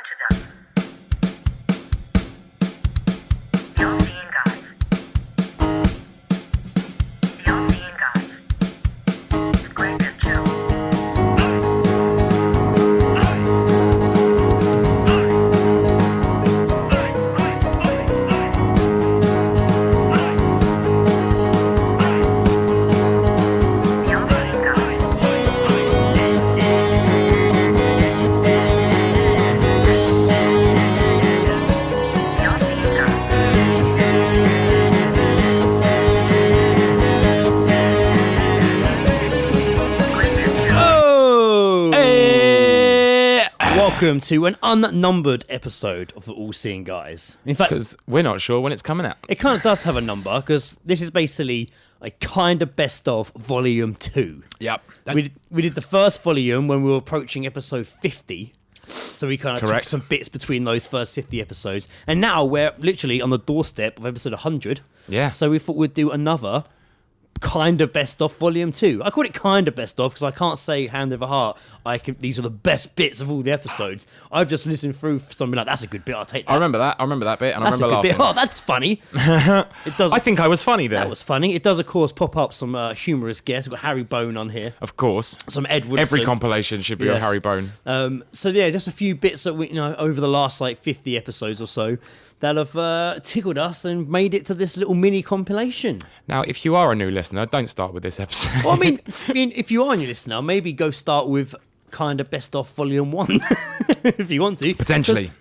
to them. The all-seeing guys. The all-seeing guys. It's Graveyard Joe. The all-seeing guys. The all-seeing guys. Graveyard Joe. Oh! Eh. Welcome to an unnumbered episode of the All Seeing Guys. In fact, Because we're not sure when it's coming out. it kind of does have a number because this is basically a kind of best of volume 2. Yep. We did the first volume when we were approaching episode 50. So we kind of took Correct. some bits between those first 50 episodes. And now we're literally on the doorstep of episode 100. Yeah. So we thought we'd do another kind of best of volume 2. I call it kind of best of because I can't say hand over heart these are the best bits of all the episodes. I've just listened through something like that's a good bit, I'll take that. I remember that bit, and That's I a remember good laughing. bit. Oh, that's funny. It does. I think I was funny there. that was funny. It does, of course, pop up some humorous guests. We've got Harry Bone on here. Of course. Some Ed Woodson. Every compilation should be Yes. on Harry Bone. So yeah, just a few bits that we, over the last like 50 episodes or so that have tickled us and made it to this little mini compilation. Now, if you are a new listener, don't start with this episode. Well, I mean, if you are a new listener, maybe go start with kind of best off volume 1 if you want to. Potentially.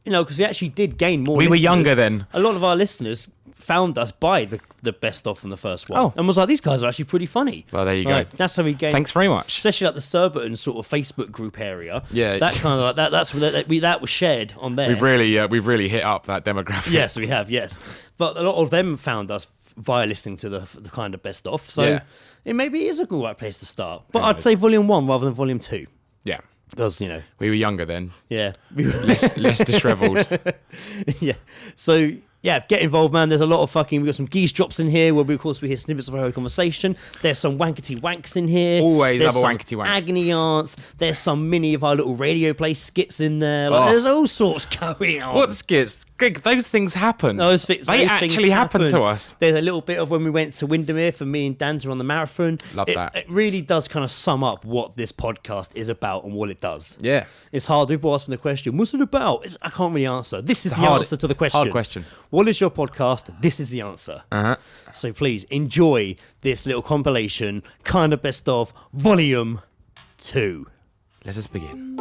Because we actually did gain more. We were listeners. younger then. A lot of our listeners found us by the best off from the first one, Oh. and was like, "These guys are actually pretty funny." Well, there you Like, go. That's how we gained. Thanks very much. Especially like the Surbiton sort of Facebook group area. Yeah. that kind of like that. That's where that was shared on there. We've really hit up that demographic. Yes, we have. Yes, but a lot of them found us via listening to the kind of best off. So Yeah. it maybe is a good right place to start. But Who I'd knows? say volume 1 rather than volume 2 Yeah. because We were younger then. yeah. Less dishevelled. Yeah. So yeah, get involved, man. There's a lot of fucking. We got some geese drops in here where we, of course, we hear snippets of our own conversation. There's some wankety wanks in here. Always There's love a some wankety wank. agony aunts. There's some mini of our little radio play skits in there. Like, Oh. There's all sorts going on. What skits? Greg, those things happened. Those things They actually happened to us. There's a little bit of when we went to Windermere for me and Dan to run the marathon. Love that. It really does kind of sum up what this podcast is about and what it does. Yeah. It's hard. People ask me the question, what's it about? I can't really answer. This is It's the hard- answer to the question. hard question. What is your podcast? This is the answer. Uh-huh. So please enjoy this little compilation, kind of best of volume 2. Let us begin.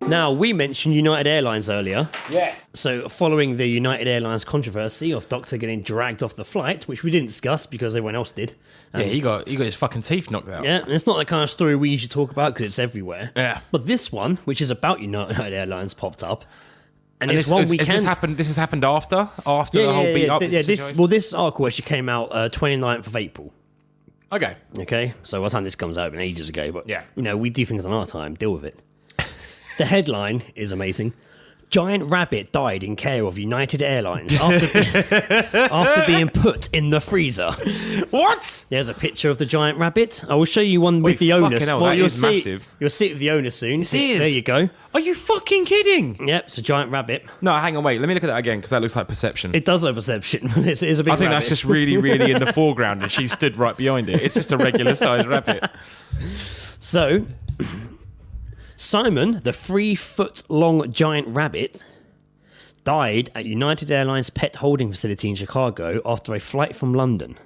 Now, we mentioned United Airlines earlier. Yes. So, following the United Airlines controversy of Doctor getting dragged off the flight, which we didn't discuss because everyone else did. Yeah, he got his fucking teeth knocked out. Yeah, and it's not the kind of story we usually talk about because it's everywhere. Yeah. But this one, which is about United Airlines, popped up. And And it's one we has can... this has happened after the whole beat up. situation? This article actually came out 29th of April. Okay. Okay, so by the time this comes out, it's been ages ago, but Yeah. we do things on our time, deal with it. The headline is amazing. Giant rabbit died in care of United Airlines after being put in the freezer. What? There's a picture of the giant rabbit. I will show you one with Wait, the owner. fucking hell, that you'll is see, massive. You'll see it with the owner soon. It is. There you go. Are you fucking kidding? Yep, it's a giant rabbit. No, hang on, wait. Let me look at that again because that looks like perception. It does have perception. It's a big I think rabbit. that's just really, really in the foreground, and she stood right behind it. It's just a regular sized rabbit. So, Simon, the 3-foot-long giant rabbit, died at United Airlines pet holding facility in Chicago after a flight from London.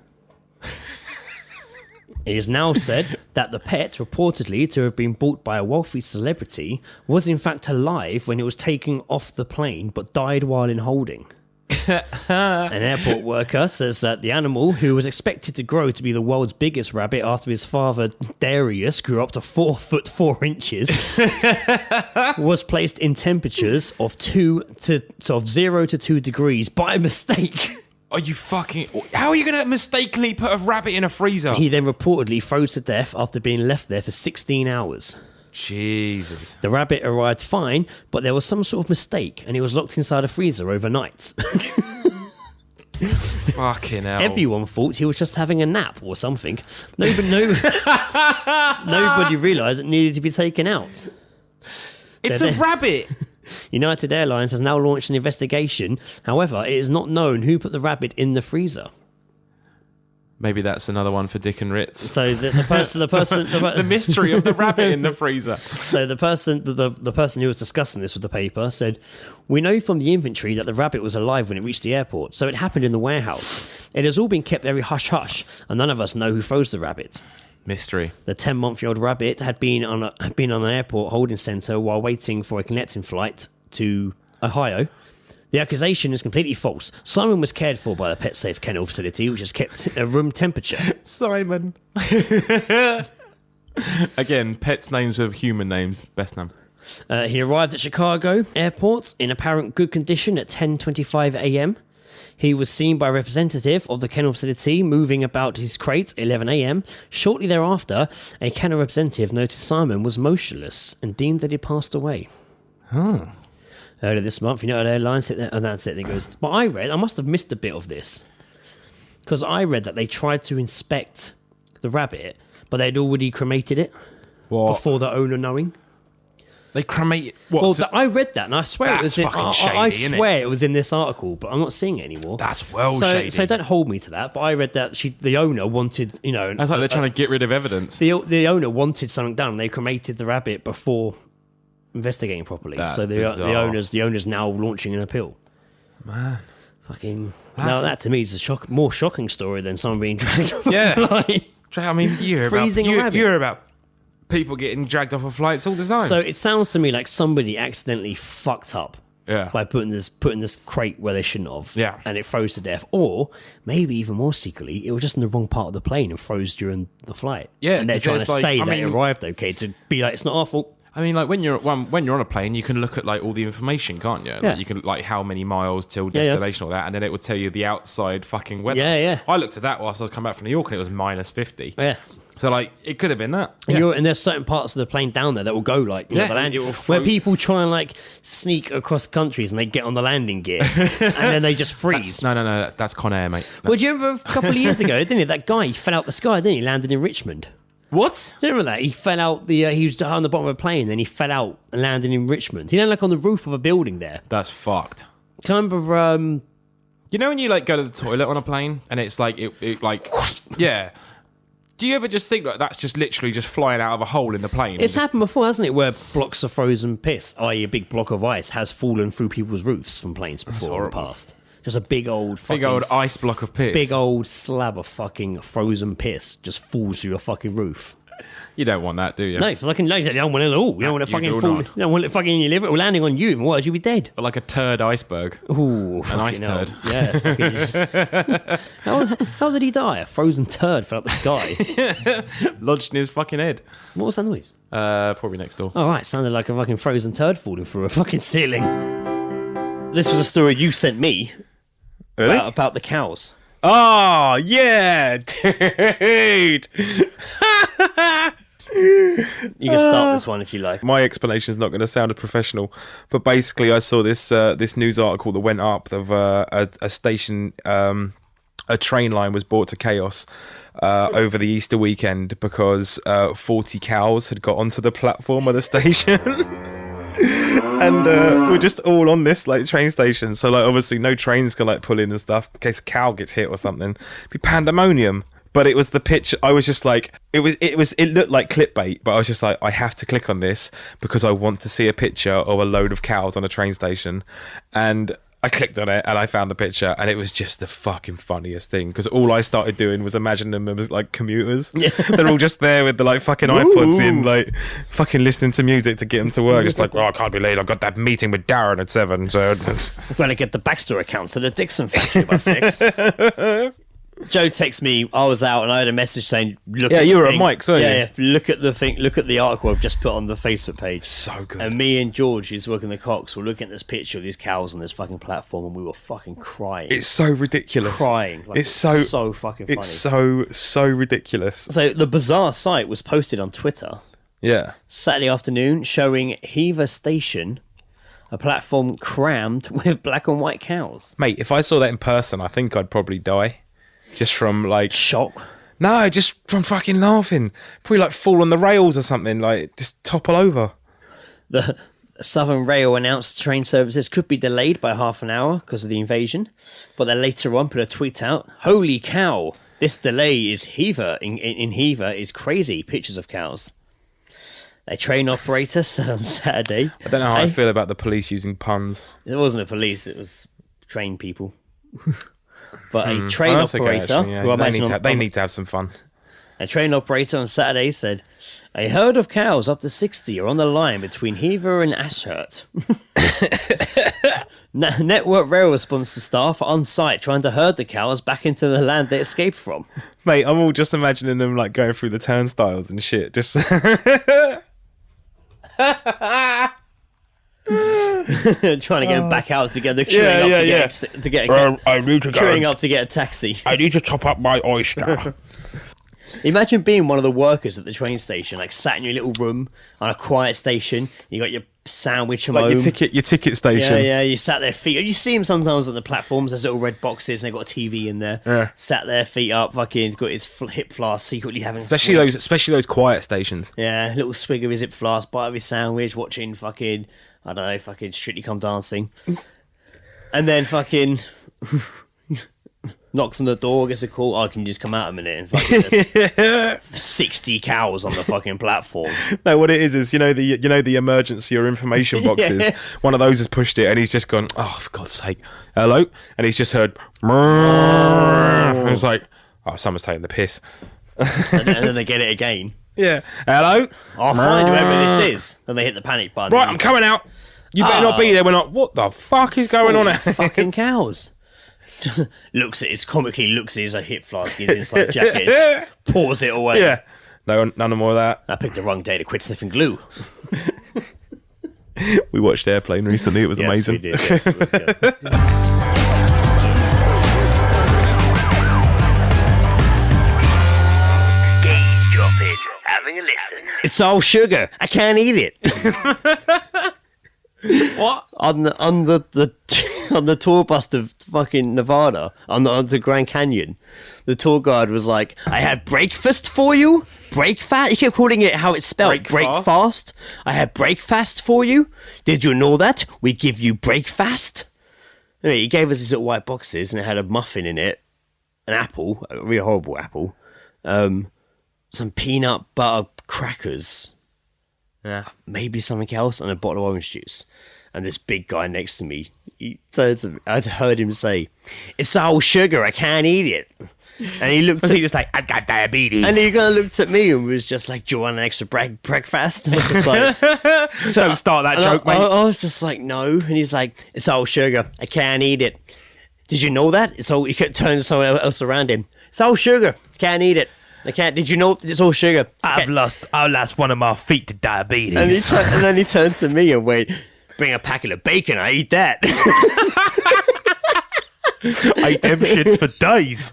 It is now said that the pet, reportedly to have been bought by a wealthy celebrity, was in fact alive when it was taken off the plane but died while in holding. An airport worker says that the animal, who was expected to grow to be the world's biggest rabbit after his father Darius grew up to 4 foot 4 inches, was placed in temperatures of 0 to 2 degrees by mistake. Are you fucking... How are you going to mistakenly put a rabbit in a freezer? He then reportedly froze to death after being left there for 16 hours. Jesus. The rabbit arrived fine, but there was some sort of mistake, and he was locked inside a freezer overnight. Fucking hell. Everyone thought he was just having a nap or something. Nobody realised it needed to be taken out. It's a rabbit. United Airlines has now launched an investigation. However, it is not known who put the rabbit in the freezer. Maybe that's another one for Dick and Ritz. So the person, The mystery of the rabbit in the freezer. So the person who was discussing this with the paper said, "We know from the inventory that the rabbit was alive when it reached the airport, so it happened in the warehouse. It has all been kept very hush-hush, and none of us know who froze the rabbit." Mystery. The 10-month-old rabbit had been on an airport holding centre while waiting for a connecting flight to Ohio. The accusation is completely false. Simon was cared for by the Pet Safe Kennel facility, which is kept at room temperature. Simon. Again, pets' names with human names. Best name. He arrived at Chicago airport in apparent good condition at 10:25 a.m. He was seen by a representative of the kennel facility moving about his crate at 11 a.m. Shortly thereafter, a kennel representative noticed Simon was motionless and deemed that he passed away. Earlier this month, United Airlines said that, and that's it. It goes. But I must have missed a bit of this because I read that they tried to inspect the rabbit, but they'd already cremated it before the owner knowing. They cremate. What? Well, I read that, and I swear it was. Fucking shady, I isn't swear it was in this article, but I'm not seeing it anymore. That's shady. So don't hold me to that. But I read that the owner wanted, That's like they're trying to get rid of evidence. The owner wanted something done. They cremated the rabbit before investigating properly. That's so the owner's now launching an appeal. Man, fucking. Now that to me is a more shocking story than someone being dragged off Yeah. a flight. I mean, you hear about people getting dragged off of flights all the time. So it sounds to me like somebody accidentally fucked up. Yeah. By putting this crate where they shouldn't have. Yeah. And it froze to death. Or maybe even more secretly, it was just in the wrong part of the plane and froze during the flight. Yeah, And they're 'cause trying there's to like- say I that it mean- arrived okay to be like, it's not our fault. I mean, like when you're on a plane, you can look at like all the information, can't you? Like, Yeah. you can like how many miles till Yeah, yeah. destination, all that, and then it would tell you the outside fucking weather. Yeah, yeah. I looked at that whilst I was coming back from New York, and it was minus 50. Yeah. So like it could have been that. And there's certain parts of the plane down there that will go like, Yeah, the land, it will where float. people try and like sneak across countries and they get on the landing gear and then they just freeze. No. That's Con Air, mate. Well, do you remember a couple of years ago, didn't you? That guy, he fell out the sky, didn't he? He landed in Richmond. What? Do you remember that? He fell out he was on the bottom of a plane, then he fell out and landed in Richmond. He landed like on the roof of a building there. That's fucked. Do you remember, You know when you like go to the toilet on a plane and it's like it like yeah. Do you ever just think like that's just literally just flying out of a hole in the plane? it's happened before, hasn't it, where blocks of frozen piss, i.e. a big block of ice, has fallen through people's roofs from planes before in the past. Just a big old ice block of piss. Big old slab of fucking frozen piss just falls through your fucking roof. You don't want that, do you? No, fucking no, you don't want it at all. You don't want it You fucking do fall. not. You don't want it fucking in your liver or landing on you. Even worse, you'll be dead. Like a turd iceberg. Ooh, An ice turd. Yeah. Fucking just... how did he die? A frozen turd fell out the sky. Lodged in his fucking head. What was that noise? Probably next door. Oh, right. Sounded like a fucking frozen turd falling through a fucking ceiling. This was a story you sent me about the cows. Oh, yeah, dude. You can start this one if you like. My explanation is not going to sound professional, but basically I saw this this news article that went up of a station, a train line was brought to chaos over the Easter weekend because 40 cows had got onto the platform of the station. And we're just all on this like train station, so like obviously no trains can like pull in and stuff in case a cow gets hit or something. It'd be pandemonium. But it was the pitch. I was just like, it looked like clickbait, but I was just like, I have to click on this because I want to see a picture of a load of cows on a train station. And I clicked on it and I found the picture, and it was just the fucking funniest thing because all I started doing was imagining them as like commuters. Yeah. They're all just there with the like fucking iPods in, like fucking listening to music to get them to work. Just like, I can't be late. I've got that meeting with Darren at 7. So I've got to get the backstory accounts to the Dixon factory by 6. Joe texted me. I was out and I had a message saying, "Look." Yeah, at you the were at thing. Mike's, weren't you? Yeah. Look at the thing. Look at the article I've just put on the Facebook page. So good. And me and George, who's working the Cox, were looking at this picture of these cows on this fucking platform, and we were fucking crying. It's so ridiculous. Crying. Like, it's so fucking funny. It's so ridiculous. So the bizarre site was posted on Twitter Yeah. Saturday afternoon, showing Hever Station, a platform crammed with black and white cows. Mate, if I saw that in person, I think I'd probably die. Just from like Shock. no, just from fucking laughing. Probably like fall on the rails or something, like just topple over. The Southern Rail announced train services could be delayed by half an hour because of the invasion, but then later on put a tweet out, "Holy cow, this delay is Hever in Hever is crazy." Pictures of cows. A train operator said on Saturday. I don't know how I feel about the police using puns. It wasn't a police, it was train people. But a train Oh, that's okay, operator, actually, yeah. who I They imagine need to have some fun. a train operator on Saturday said, "A herd of cows up to 60 are on the line between Hever and Ashurt." Network Rail response to staff are on site trying to herd the cows back into the land they escaped from. Mate, I'm all just imagining them like going through the turnstiles and shit. Just Trying to get them back out together, queuing up to get a taxi. I need to top up my oyster. Imagine being one of the workers at the train station, like sat in your little room on a quiet station. You got your sandwich from home. your ticket station. Yeah. You sat there, feet. You see him sometimes on the platforms. There's little red boxes, and they've got a TV in there. Yeah. Sat there, feet up, fucking got his hip flask, secretly having. Especially those quiet stations. Yeah, little swig of his hip flask, bite of his sandwich, watching fucking, I don't know, fucking Strictly Come Dancing, and then fucking. Knocks on the door, gets a call. Oh, can you just come out a minute? And fucking there's 60 cows on the fucking platform. No, what it is you know the emergency or information boxes. Yeah. One of those has pushed it, and he's just gone. Oh, for God's sake, hello! And he's just heard. And it's like, oh, someone's taking the piss. And then they get it again. Yeah, hello. I'll find whoever this is. And they hit the panic button. Right, I'm coming out. You better not be there. We're not. What the fuck is going on? Fucking cows. Looks at his hip flask in his like jacket, pours it away. Yeah, no, none more of that. I picked the wrong day to quit sniffing glue. We watched Airplane recently. It was Yes, amazing. we did. Yes, it was good. Gaze dropping. Having a listen. It's all sugar. I can't eat it. What? on the tour bus to fucking Nevada, on the Grand Canyon, the tour guide was like, "I have breakfast for you." Breakfast? He kept calling it how it's spelled. Breakfast. I have breakfast for you. Did you know that? We give you breakfast. Anyway, he gave us these little white boxes, and it had a muffin in it, an apple, a really horrible apple, some peanut butter crackers, maybe something else, and a bottle of orange juice. And this big guy next to me, he turned to me, I'd heard him say, "It's all sugar, I can't eat it." And he looked Was at, he just like, "I've got diabetes"? and he kind of looked at me and was just like, "Do you want an extra breakfast?" And I was just like, Don't start that and joke, I mate. was just like, "No." And he's like, "It's all sugar, I can't eat it." Did you know that? It's all. He kept turning to someone else around him. It's all sugar, can't eat it. I can't. Did you know it's all sugar? I lost one of my feet to diabetes. And then he turned to me and went, "Bring a packet of bacon, I eat that." I ate them shits for days.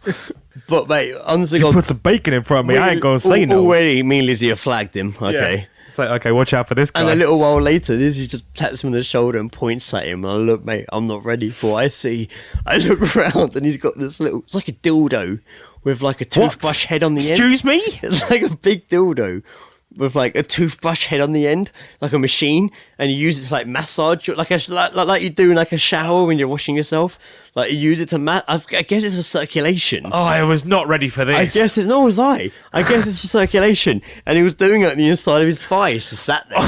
But mate, honestly, You put some bacon in front of me, I ain't gonna say no. Already, me and Lizzie have flagged him. Okay. Yeah. It's like, okay, watch out for this guy. And a little while later, Lizzie just taps him on the shoulder and points at him. And I look, mate, I'm not ready for what I see. I look around and he's got this little, it's like a dildo with like a toothbrush head on the end. Excuse me? It's like a big dildo with like a toothbrush head on the end, like a machine, and you use it to like massage, like you do in like a shower when you're washing yourself. Like you use it to I guess it's for circulation. Oh, I was not ready for this. I guess it's, nor was I. I guess it's for circulation. And he was doing it on the inside of his thigh. He just sat there.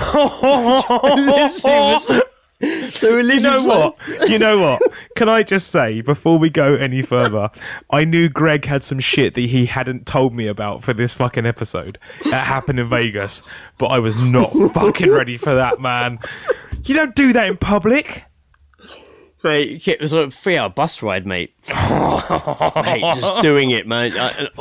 You know what? Can I just say, before we go any further, I knew Greg had some shit that he hadn't told me about for this fucking episode. That happened in Vegas. But I was not fucking ready for that, man. You don't do that in public. Mate, it was like a 3-hour bus ride, mate. Mate, just doing it, man.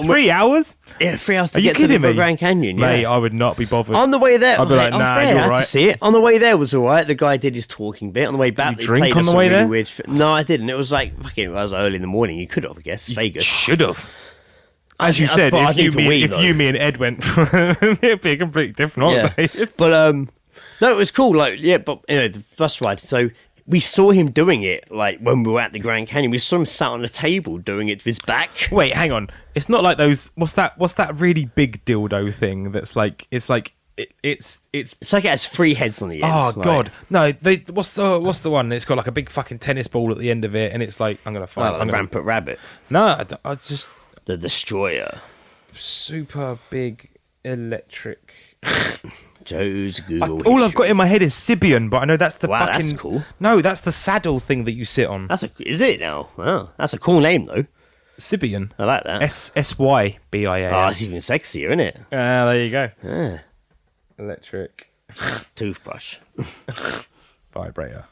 3 hours? Yeah, 3 hours to Are you get to the kidding me? Grand Canyon. Yeah. Mate, I would not be bothered. On the way there, I'd be like, I was nah, there, you're I had right. to see it. On the way there was alright. The guy did his talking bit. On the way back, Did you drink played on us the some way really there? weird No, I didn't. It was like fucking. It was early in the morning. You could have, I guess. Vegas. Should have. As you said, but I if need to wee, you, though. me and Ed went, it'd be a completely different holiday. But no, it was cool. Like, yeah, but you know, the bus ride. So we saw him doing it. Like when we were at the Grand Canyon, we saw him sat on a table doing it with his back. Wait, hang on. It's not like those. What's that really big dildo thing? That's like it's like it's It's like it has 3 heads on the end. oh like- god no. What's the one? It's got like a big fucking tennis ball at the end of it, and it's like I'm gonna find. Oh, the rampant rabbit. No, I just The destroyer. super big electric. Joe's Google. All I've history. got in my head is Sibian, but I know that's the Wow, fucking. that's cool. No, that's the saddle thing that you sit on. Is it now? Wow, that's a cool name though. Sibian. I like that. SYBIA. Oh, it's even sexier, isn't it? There you go. Yeah. Electric Toothbrush. vibrator.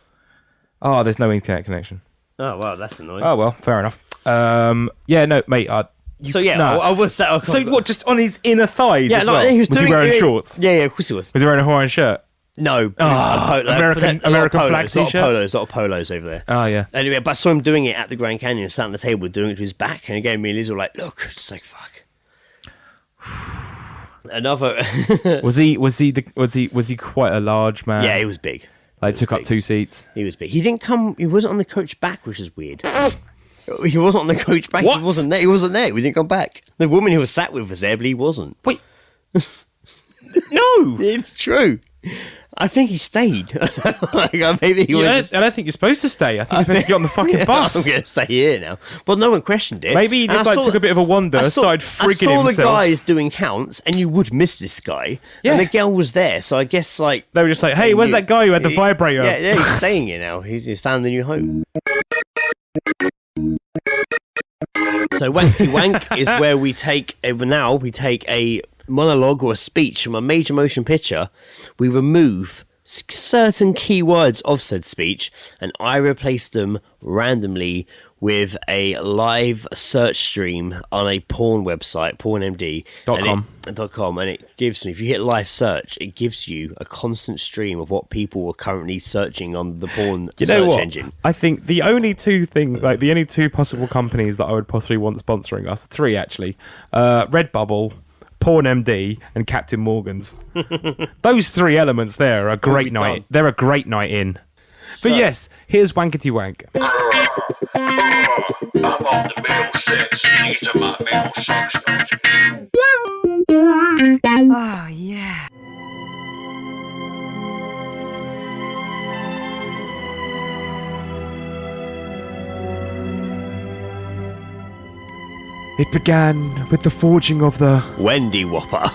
Oh, there's no internet connection. Oh wow, that's annoying. Oh well, fair enough. Yeah, no, mate. So yeah, no. I was that. So what? Just on his inner thighs? Yeah, as no, well? he was he doing wearing it- shorts? Yeah, of course he was. Was he wearing a Hawaiian shirt? No, American flag t-shirt? A lot of polos over there. Oh yeah. Anyway, but I saw him doing it at the Grand Canyon, sat on the table doing it to his back, and again, me and Liz were like, "Look," just like fuck. Another. Was he quite a large man? Yeah, he was big. Like took up big. 2 seats. He was big. He didn't come. He wasn't on the coach back, which is weird. He wasn't on the coach back. What? He wasn't there. He wasn't there. We didn't come back. The woman who was sat with was there, but he wasn't. Wait. No. It's true. I think he stayed. Like, maybe he I went. don't think you're supposed to stay. I think you're supposed to get on the fucking bus. I'm going to stay here now. But no one questioned it. Maybe he just And I like saw- took a bit of a wander, started I frigging saw himself. the guys doing counts, and you would miss this guy. Yeah. And the girl was there, so I guess like They were just like, "Hey, where's that guy who had the vibrator?" Yeah, he's staying here now. He's found a new home. So Wanky Wank is where we take a monologue or a speech from a major motion picture. We remove certain key words of said speech, and I replace them randomly with a live search stream on a porn website, pornmd .com. and it gives me, if you hit live search, it gives you a constant stream of what people are currently searching on the porn You know search what? engine. I think the only two things, like the only two possible companies that I would possibly want sponsoring us, 3 actually, Redbubble, PornMD, and Captain Morgan's. Those 3 elements there are a great be night. done. They're a great night in. But yes, here's Wankety Wank. I'm on the middle six. These are my middle six. Oh, yeah. It began with the forging of the Wendy Whopper.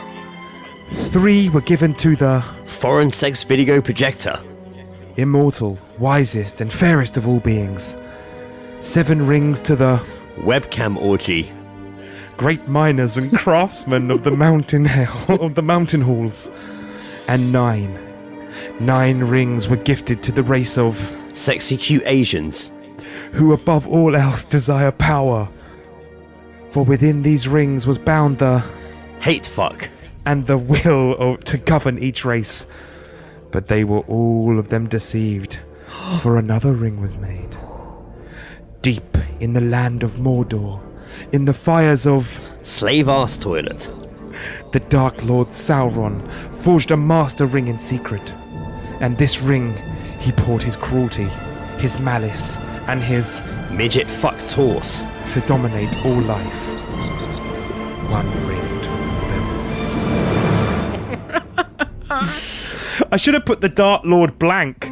3 were given to the Foreign sex video projector. immortal, wisest, and fairest of all beings. 7 rings to the Webcam orgy. great miners and craftsmen of the mountain halls. And 9 rings were gifted to the race of Sexy cute Asians. who above all else desire power. For within these rings was bound the Hate fuck. and the will to govern each race. But they were all of them deceived, for another ring was made. Deep in the land of Mordor, in the fires of Slave ass toilet. the Dark Lord Sauron, forged a master ring in secret. And this ring he poured his cruelty, his malice, and his Midget fucked horse. to dominate all life. One ring to them. I should have put the Dark Lord blank.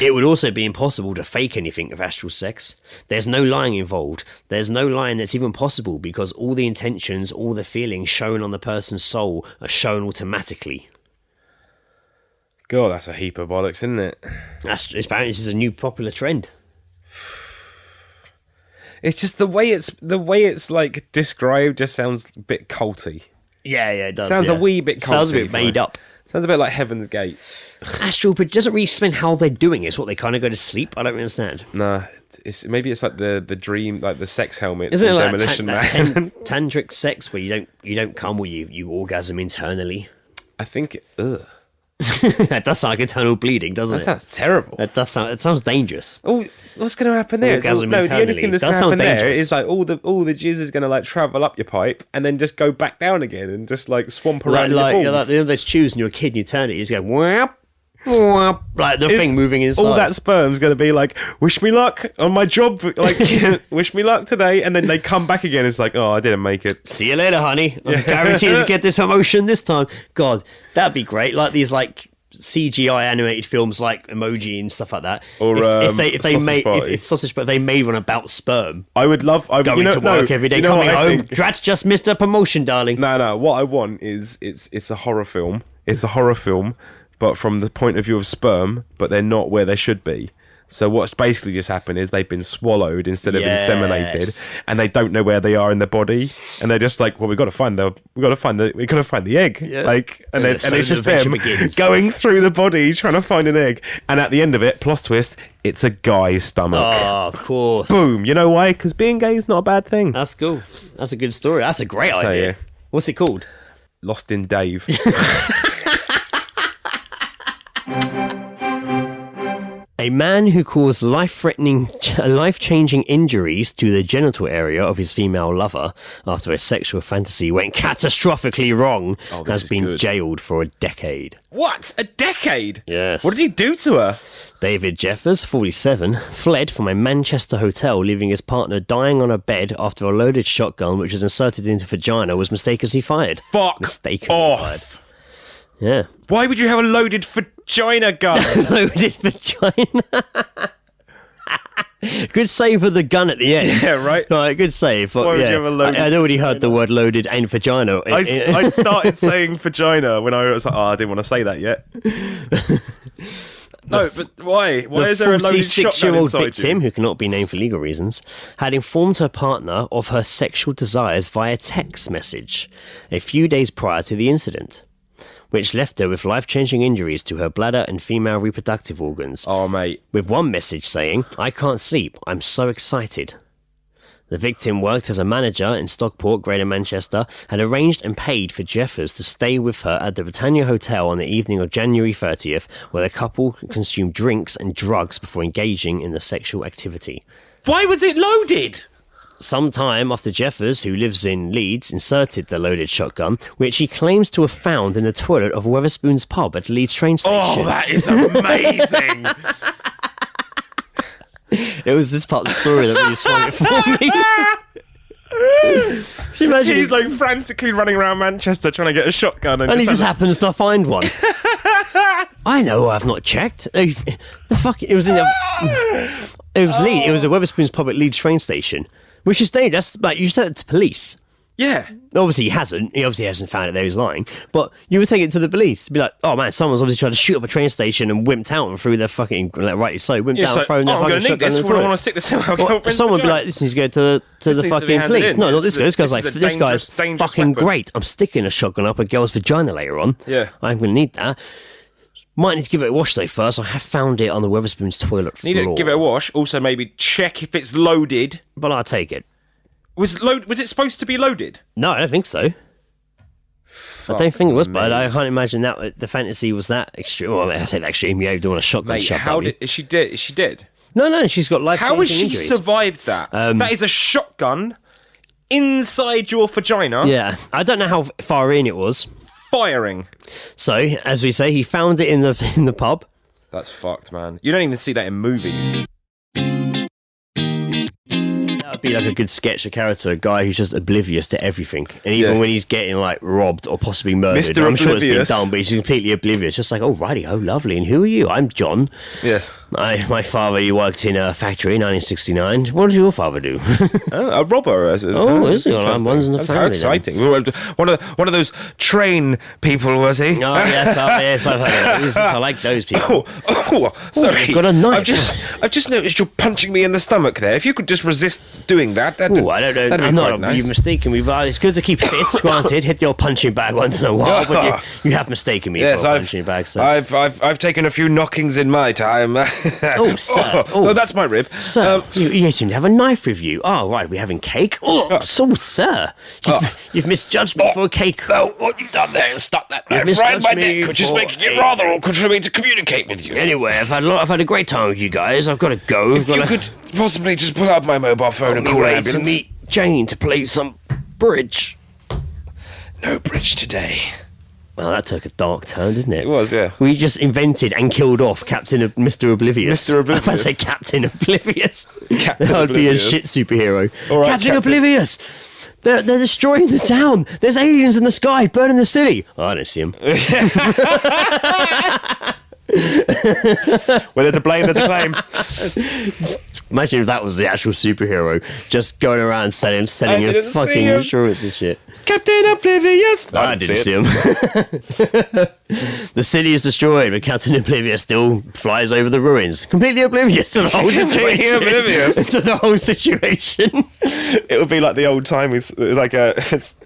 It would also be impossible to fake anything of astral sex. There's no lying involved. There's no lying that's even possible because all the intentions, all the feelings shown on the person's soul are shown automatically. God, that's a heap of bollocks, isn't it? Apparently this is a new popular trend. It's just the way it's like described just sounds a bit culty. Yeah, it does. Sounds yeah. a wee bit culty. Sounds a bit for me. made up. Sounds a bit like Heaven's Gate. Astral, but it doesn't really explain how they're doing it. It's what they kind of go to sleep. I don't really understand. Nah, maybe it's like the dream, like the sex helmets. Isn't it in like Demolition that Man? tantric sex where you don't come, where you orgasm internally? I think. Ugh. That does sound like internal bleeding, doesn't That it? sounds terrible. That does sound. It sounds dangerous. Oh, what's going to happen there? Orgasm The only internally. thing that's going Does to happen sound there dangerous. is like all the jizz is going to like travel up your pipe and then just go back down again and just like swamp around Like your balls. those chews when you're a kid and you turn it, you just go whap. like the thing moving inside. All that sperm's going to be like, wish me luck on my job, like, wish me luck today, and then they come back again. It's like, oh, I didn't make it. See you later, honey. I'm guaranteed to get this promotion this time. God, that'd be great. Like these like CGI animated films like Emoji and stuff like that. Or if they Sausage made Party. if Sausage Party, they made one about sperm. I would love Going to work every day, you know coming what I home. think? Drat's just missed a promotion, darling. No. What I want is it's a horror film. It's a horror film, but from the point of view of sperm, but they're not where they should be. So what's basically just happened is they've been swallowed instead of inseminated, and they don't know where they are in the body, and they're just like, well, we've got to find the egg, like, and Yeah, then so and it's the just them adventure begins. going through the body trying to find an egg, and at the end of it, plot twist, it's a guy's stomach. Oh, of course. Boom! You know why? Because being gay is not a bad thing. That's cool. That's a good story. That's a great So, idea. yeah. What's it called? Lost in Dave. A man who caused life-changing injuries to the genital area of his female lover after a sexual fantasy went catastrophically wrong has is been good. jailed for a decade. What? A decade? Yes. What did he do to her? David Jeffers, 47, fled from a Manchester hotel, leaving his partner dying on a bed after a loaded shotgun which was inserted into vagina was mistakenly fired. Fuck Mistakenly fired. off. Yeah. Why would you have a loaded vagina gun? Loaded vagina. Good save with the gun at the end. Yeah, right. Right, good save. But, Why would yeah, you have a loaded I'd already heard the word loaded and vagina. I started saying vagina when I was like, oh, I didn't want to say that yet. No, but why? Why The is there a loaded shotgun 46-year-old inside victim, you? who cannot be named for legal reasons, had informed her partner of her sexual desires via text message a few days prior to the incident, which left her with life-changing injuries to her bladder and female reproductive organs. Oh, mate. With one message saying, "I can't sleep, I'm so excited." The victim worked as a manager in Stockport, Greater Manchester, had arranged and paid for Jeffers to stay with her at the Britannia Hotel on the evening of January 30th, where the couple consumed drinks and drugs before engaging in the sexual activity. Why was it loaded? Some time after Jeffers, who lives in Leeds, inserted the loaded shotgun, which he claims to have found in the toilet of Wetherspoon's pub at Leeds train station. Oh, that is amazing. It was this part of the story that really swung it for me. Can you imagine? He's like frantically running around Manchester trying to get a shotgun. And he just happens to find one. I know I've not checked. The fuck, it was in it was Leeds. It was a Wetherspoon's pub at Leeds train station. Which is dangerous. That's like, you said it to police. Yeah. Obviously he hasn't. He obviously hasn't found it there. He's lying. But you would take it to the police. Be like, oh man, someone's obviously tried to shoot up a train station and wimped out and threw their fucking, like, rightly so, wimped out and thrown their I'm fucking going to need shotgun this. in the I don't toilet. want to stick this in my Or girlfriend's someone would be vagina. like, listen, he's going to the needs to be fucking handed police. in. No, not This this guy. This guy's is like, a this guy's dangerous fucking weapon. great. I'm sticking a shotgun up a girl's vagina later on. Yeah. I'm going to need that. Might need to give it a wash though first. I have found it on the Wetherspoon's toilet floor. Need to give it a wash. Also, maybe check if it's loaded. But I'll take it. Was it supposed to be loaded? No, I don't think so. I don't think it was, but I can't imagine that the fantasy was that extreme. Well, I say that extreme. You don't want a shotgun Mate, shot. how don't you? did she did? She did. No, she's got life. How has she injuries. survived that? That is a shotgun inside your vagina. Yeah, I don't know how far in it was. Firing. So, as we say, he found it in the pub. That's fucked, man. You don't even see that in movies. That would be like a good sketch of character, a guy who's just oblivious to everything, and even when he's getting like robbed or possibly murdered, Mr. I'm sure it's been Oblivious. done, but he's completely oblivious. Just like, oh righty, oh lovely, and who are you? I'm John. Yes. My father, he worked in a factory in 1969. What did your father do? A robber. Is he? Well, I'm one's in the That's family. how then. exciting. One of those train people, was he? Oh yes, I've heard of those. I like those people. Sorry. you've got a knife. I've just noticed you're punching me in the stomach there. If you could just resist doing that, that'd Oh, I don't know. that'd be I'm quite not. nice. You've mistaken me. But it's good to keep fit. Granted, hit your punching bag once in a while, but you have mistaken me Yes, for a I've punching bag. So. I've taken a few knockings in my time. Oh, sir. No, that's my rib. Sir, you seem to have a knife with you. Oh, right, we're having cake. Oh, so, sir, you've misjudged me for a cake. No, what you've done there is stuck that You've knife right in my misjudged me neck, which is for making it a- rather awkward for me to communicate with you. Anyway, I've had a great time with you guys. I've got to go. If you could possibly just pull out my mobile phone and call an to ambulance. meet Jane to play some bridge. No bridge today. Well, that took a dark turn, didn't it? It was, yeah. We just invented and killed off Mr. Oblivious. Mr. Oblivious. I say Captain Oblivious. Captain That would be a Oblivious. shit superhero. All right, Captain Captain- Oblivious. They're destroying the town. There's aliens in the sky burning the city. Oh, I don't see them. Whether to blame, whether to claim. Imagine if that was the actual superhero, just going around selling didn't your see fucking him. insurance and shit. Captain Oblivious. I didn't see him. The city is destroyed, but Captain Oblivious still flies over the ruins, completely oblivious to the whole Completely situation. oblivious. To the whole situation. It would be like the old time, like it's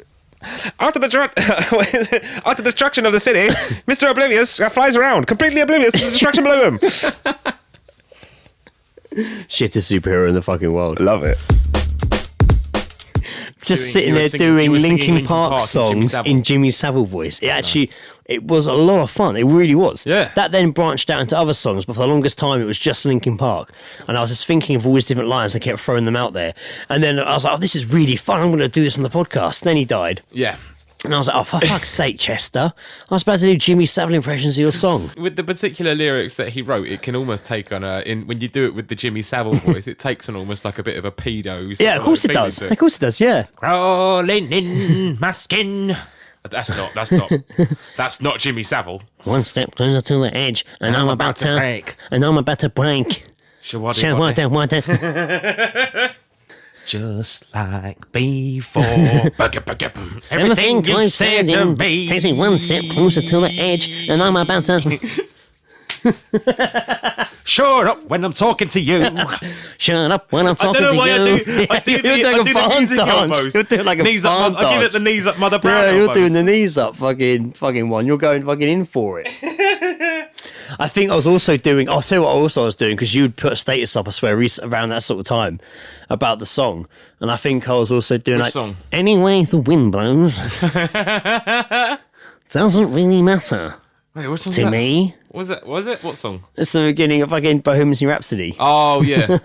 after the destruction of the city, Mr. Oblivious flies around, completely oblivious to the destruction below him. Shittest superhero in the fucking world. Love it. Just You were doing singing Linkin Park in Jimmy songs Savile. in Jimmy Savile voice. It was a lot of fun. It really was. Yeah. That then branched out into other songs, but for the longest time it was just Linkin Park. And I was just thinking of all these different lines and kept throwing them out there. And then I was like, oh, this is really fun. I'm going to do this on the podcast. Then he died. Yeah. And I was like, oh, for fuck's sake, Chester. I was about to do Jimmy Savile impressions of your song. With the particular lyrics that he wrote, it can almost take on when you do it with the Jimmy Savile voice, it takes on almost like a bit of a pedo. Yeah, of course it feeling does. to Of course it does, yeah. Crawling in my skin. That's not Jimmy Savile. One step closer to the edge, and I'm about to break. And I'm about to break. Shawaddy-waddy. Just like before. Everything you said to me takes me one step closer to the edge, and I'm about to Shut up when I'm talking to you. shut up when I'm I talking don't know to why you. I do You're the doing a barn music dance. elbows. You're doing like a Knees barn up, I give it dance. the knees up, mother brown Yeah, you're elbows. doing the knees up, fucking one. You're going fucking in for it. I think I was also doing. I'll tell you what I was doing, because you'd put a status up, I swear, around that sort of time about the song, and I think I was also doing Which like song? Anyway the wind blows doesn't really matter Wait, what song to was that? me. Was it? What song? It's the beginning of fucking Bohemian Rhapsody. Oh, yeah.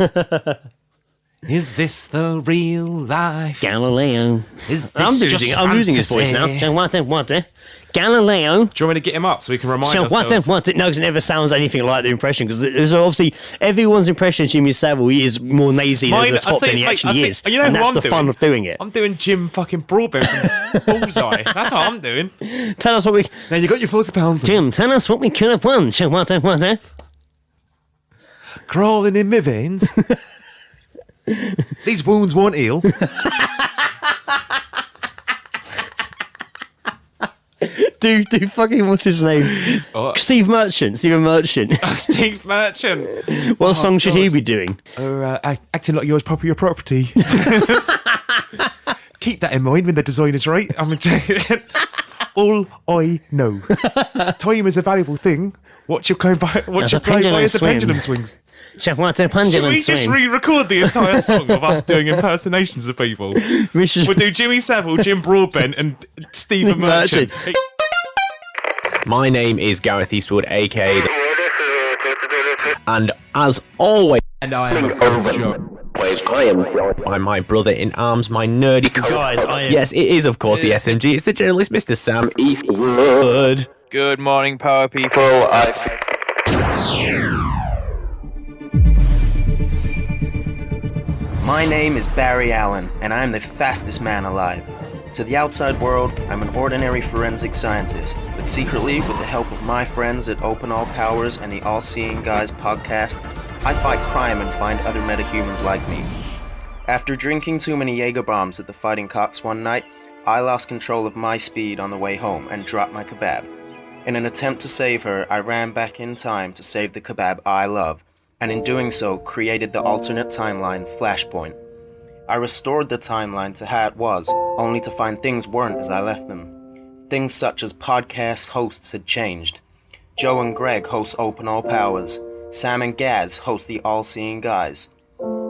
Is this the real life? Galileo. Is this I'm losing his voice now. Galileo. Do you want me to get him up so we can remind So ourselves? what? No, because it never sounds anything like the impression. Because there's obviously everyone's impression of Jimmy Savile is more nasally Mine- over the I'd top say, than he mate, actually I think- is, you know and who that's I'm the fun doing? of doing it. I'm doing Jim fucking Broadbent from Bullseye. That's what I'm doing. Tell us what we, Now you got your £40. Jim. Tell us what we could have won. What? Crawling in my veins. These wounds won't heal. Do fucking what's his name? What? Stephen Merchant. Steve Merchant. What song should he be doing? Acting like yours proper your property. Keep that in mind when the designer's right. All I know. Time is a valuable thing. Watch your play by a as the pendulum pendulum swing. swings. What a Should pendulum we just swing. re-record the entire song of us doing impersonations of people? We should- We'll do Jimmy Savile, Jim Broadbent, and Stephen Merchant. My name is Gareth Eastwood, aka and as always, And I am, of course, Joe. I am joined by my brother in arms, my nerdy Guys, I am- Yes, it is, of course, the SMG. It's the journalist, Mr. Sam Eastwood. Good morning, power people. My name is Barry Allen, and I'm the fastest man alive. To the outside world, I'm an ordinary forensic scientist, but secretly, with the help of my friends at Open All Powers and the All Seeing Guys podcast, I fight crime and find other metahumans like me. After drinking too many Jaeger bombs at the Fighting Cocks one night, I lost control of my speed on the way home and dropped my kebab. In an attempt to save her, I ran back in time to save the kebab I love, and in doing so, created the alternate timeline, Flashpoint. I restored the timeline to how it was, only to find things weren't as I left them. Things such as podcast hosts had changed. Joe and Greg host Open All Powers. Sam and Gaz host the All Seeing Guys.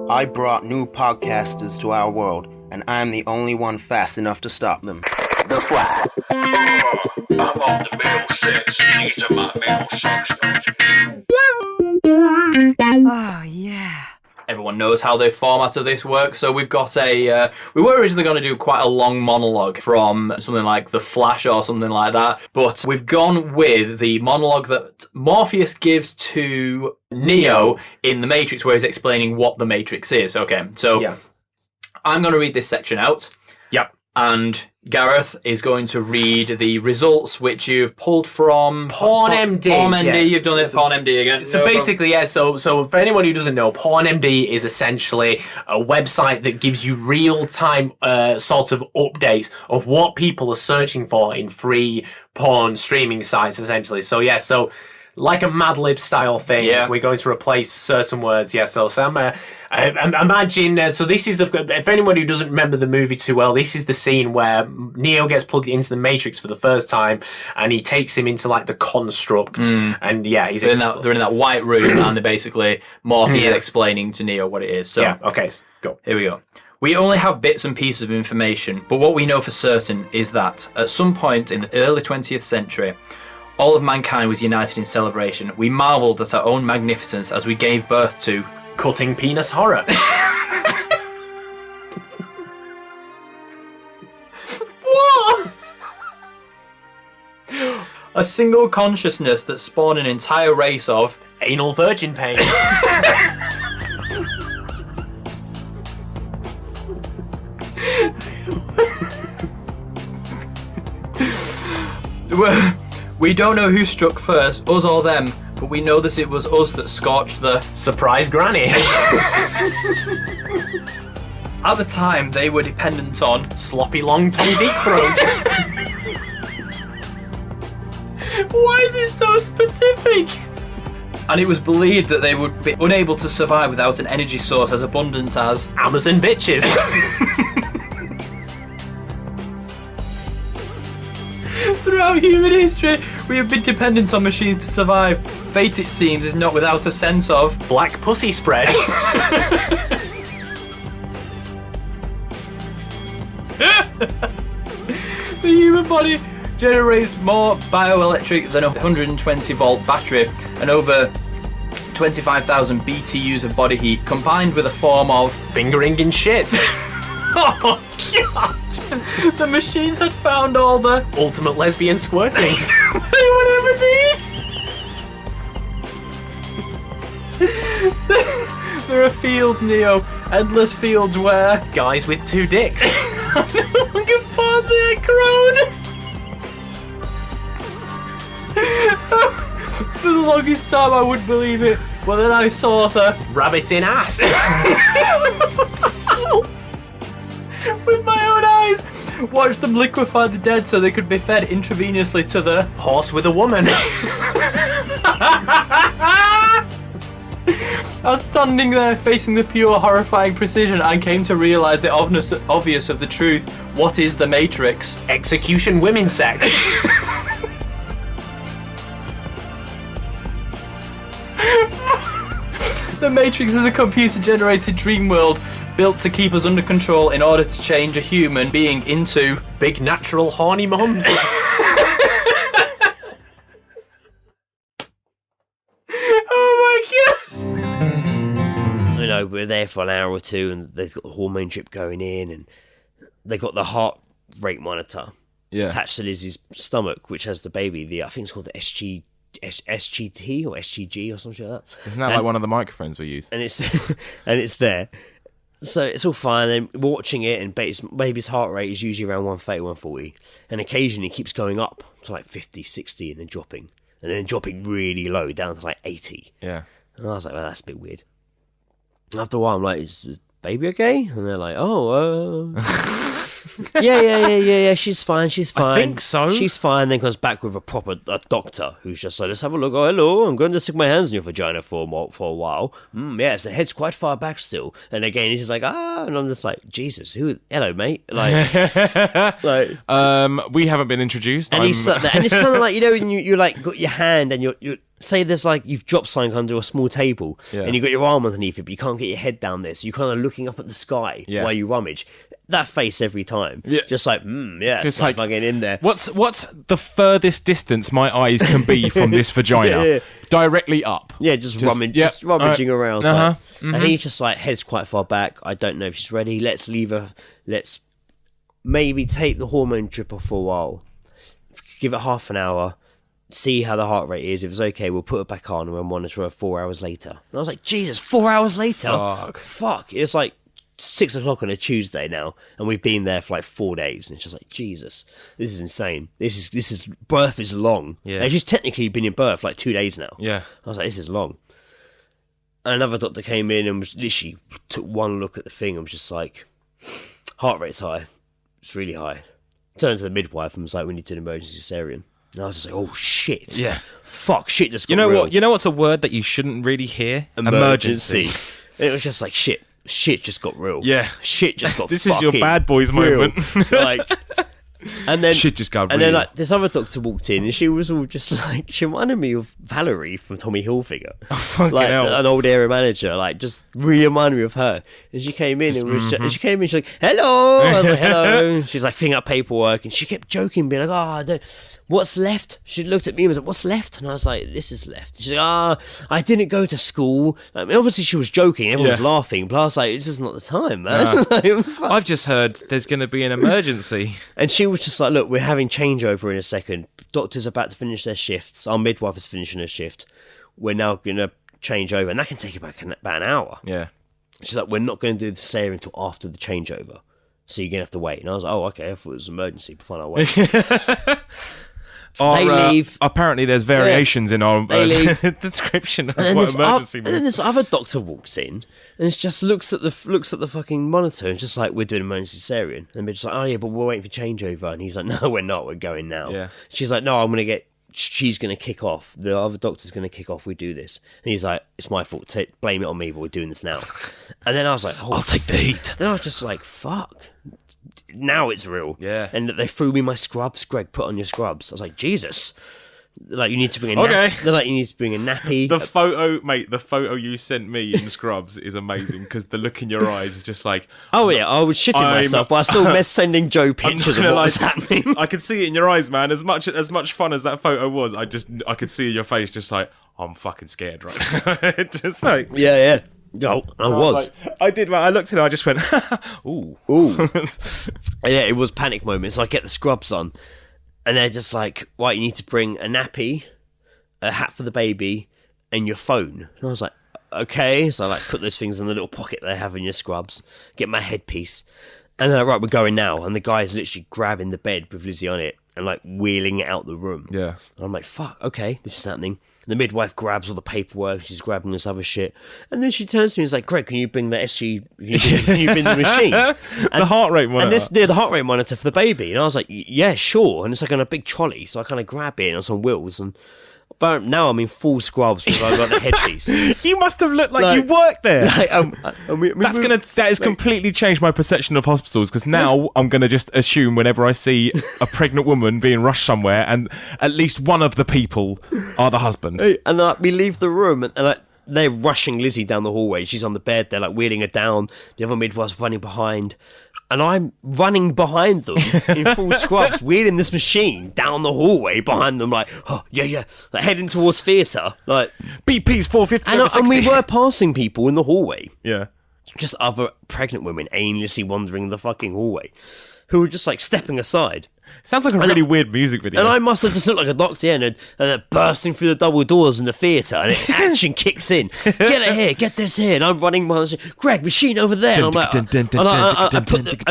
I brought new podcasters to our world, and I'm the only one fast enough to stop them. The Flash. I'm on the middle six. These are my middle sucks. Oh, yeah. Everyone everyone knows how the format of this works. So we've got we were originally going to do quite a long monologue from something like The Flash or something like that, but we've gone with the monologue that Morpheus gives to Neo in The Matrix, where he's explaining what the Matrix is. Okay, so I'm going to read this section out. Yep. And Gareth is going to read the results which you've pulled from PornMD. PornMD, you've done it, PornMD again. So basically, so for anyone who doesn't know, PornMD is essentially a website that gives you real-time sort of updates of what people are searching for in free porn streaming sites, essentially. So like a Mad Lib style thing, we're going to replace certain words. So Sam, imagine, so this is, if anyone who doesn't remember the movie too well, this is the scene where Neo gets plugged into the Matrix for the first time, and he takes him into like the construct, and he's they're in that white room, and they're basically Morpheus explaining to Neo what it is. So okay, go. Here we go. We only have bits and pieces of information, but what we know for certain is that at some point in the early 20th century, all of mankind was united in celebration. We marvelled at our own magnificence as we gave birth to cutting penis horror. What? A single consciousness that spawned an entire race of anal virgin pain. We don't know who struck first, us or them, but we know that it was us that scorched the surprise granny. At the time, they were dependent on sloppy long tongue deep throat. Why is it so specific? And it was believed that they would be unable to survive without an energy source as abundant as Amazon bitches. Throughout human history, we have been dependent on machines to survive. Fate, it seems, is not without a sense of black pussy spread. The human body generates more bioelectric than a 120 volt battery and over 25,000 BTUs of body heat combined with a form of fingering in shit. Oh God! The machines had found all the ultimate lesbian squirting. They would ever need. There are fields, Neo, endless fields where guys with two dicks. Looking for the grown. For the longest time, I wouldn't believe it, but then I saw the rabbit in ass. With my own eyes, watch them liquefy the dead so they could be fed intravenously to the horse with a woman. I was standing there facing the pure horrifying precision and came to realise the obvious of the truth. What is the Matrix? Execution women sex. The Matrix is a computer-generated dream world built to keep us under control in order to change a human being into big natural horny mums. Oh my God! You know, we're there for an hour or two, and they've got the hormone drip going in, and they got the heart rate monitor attached to Lizzie's stomach, which has the baby. I think it's called the SGT or SGG or something like that. Isn't that like one of the microphones we use? And it's there. So it's all fine. And we're watching it, and baby's heart rate is usually around 130, 140. And occasionally it keeps going up to like 50, 60, and then dropping. And then dropping really low, down to like 80. Yeah. And I was like, well, that's a bit weird. And after a while, I'm like, is baby okay? And they're like, oh, yeah, she's fine. I think so. She's fine. Then comes back with a doctor who's just like, let's have a look. Oh, hello, I'm going to stick my hands in your vagina for a while. Yes, the head's quite far back still. And again, he's just like, and I'm just like, Jesus, hello, mate. Like, we haven't been introduced. And it's kind of like, you know, when you like got your hand and you're say there's like you've dropped something under a small table and you've got your arm underneath it, but you can't get your head down there, so you're kind of looking up at the sky while you rummage. that face every time. Yeah. Just like, yeah, Just just like like- fucking in there. What's the furthest distance my eyes can be from this vagina? Yeah. Directly up. Yeah, just Yep, just rummaging around. Uh-huh. like- And he's just like, head's quite far back. I don't know if she's ready. Let's leave her. Let's maybe take the hormone drip off for a while. Give it half an hour. See how the heart rate is. If it's okay, we'll put it back on and we'll monitor her 4 hours later. And I was like, Jesus, 4 hours later? Fuck. It's like 6 o'clock on a Tuesday now, and we've been there for like 4 days. And it's just like, Jesus, this is insane. This is birth is long. Yeah. And she's technically been in birth for like 2 days now. Yeah. I was like, this is long. And another doctor came in and was literally took one look at the thing and was just like, heart rate's high. It's really high. Turned to the midwife and was like, we need to do an emergency cesarean. And I was just like, oh shit. Yeah. Fuck, shit just got You know real. what? You know what's a word that you shouldn't really hear? Emergency. And it was just like, shit just got real. Yeah. Shit just got This is your fucking bad boys real. moment. Like, and then Shit just got and then real. like this other doctor walked in and she was all just like, she reminded me of Valerie from Tommy Hilfiger. Fucking Like hell. an old area manager, like just really reminded me of her. And she came in and was and she came in, she's like, hello. I was like, hello. And she's like filling out paperwork and she kept joking, being like, I don't. What's left? She looked at me and was like, what's left? And I was like, this is left. She's like, I didn't go to school. I mean, obviously she was joking. Everyone was laughing. But I was like, this is not the time, man. I've just heard there's going to be an emergency. And she was just like, look, we're having changeover in a second. Doctor's about to finish their shifts. Our midwife is finishing her shift. We're now going to change over. And that can take about an hour. Yeah. She's like, we're not going to do the cesarean until after the changeover. So you're going to have to wait. And I was like, oh, okay. I thought it was an emergency. Fine, I'll wait. They leave. Apparently, there's variations in our They leave. description of And then, what this emergency and then means. this other doctor walks in and just looks at the fucking monitor and just like, we're doing emergency cesarean. And they're just like, oh yeah, but we're waiting for changeover. And he's like, no, we're not. We're going now. Yeah. She's like, no, she's going to kick off. The other doctor's going to kick off. We do this. And he's like, it's my fault. Blame it on me, but we're doing this now. And then I was like, oh, I'll take the heat. Then I was just like, fuck. Now it's real. Yeah. And they threw me my scrubs. Greg, put on your scrubs. I was like, Jesus. Like, you need to bring a Okay. They're like, you need to bring a nappy. The photo you sent me in scrubs is amazing because the look in your eyes is just like, Oh yeah, I was shitting myself, but I still miss sending Joe pictures of gonna what lie was to you, happening. I could see it in your eyes, man. As much fun as that photo was, I could see in your face just like, I'm fucking scared right now. Just like, Yeah. No, I was. like, I did, man. I looked at it, I just went, ooh. Yeah, it was panic moments. So I get the scrubs on, and they're just like, right, you need to bring a nappy, a hat for the baby, and your phone. And I was like, okay. So I like put those things in the little pocket they have in your scrubs, get my headpiece, and they're like, right, we're going now. And the guy is literally grabbing the bed with Lizzie on it and like wheeling it out the room. Yeah. And I'm like, fuck, okay, this is happening. The midwife grabs all the paperwork, she's grabbing this other shit. And then she turns to me and is like, Greg, can you bring the SG, can you bring the machine? The heart rate monitor. And the heart rate monitor for the baby. And I was like, yeah, sure. And it's like on a big trolley. So I kind of grab it and it's on wheels. And but now I'm in full scrubs because I've got the headpiece. You must have looked like Like- you worked there. Like, That has completely changed my perception of hospitals because now I'm gonna just assume whenever I see a pregnant woman being rushed somewhere and at least one of the people are the husband. And like, we leave the room and like they're rushing Lizzie down the hallway. She's on the bed. They're like wheeling her down. The other midwife's running behind. And I'm running behind them in full scrubs, wheeling this machine down the hallway behind them, like, oh, yeah, like heading towards theatre. Like, BP's 450 and, over 60. and we were passing people in the hallway. Yeah. Just other pregnant women aimlessly wandering the fucking hallway who were just like stepping aside. Sounds like a really weird music video. And I must have just looked like a doctor and they're bursting through the double doors in the theatre and action kicks in. Get it here, get this here. And I'm running behind the Greg, machine over there. And I'm like, I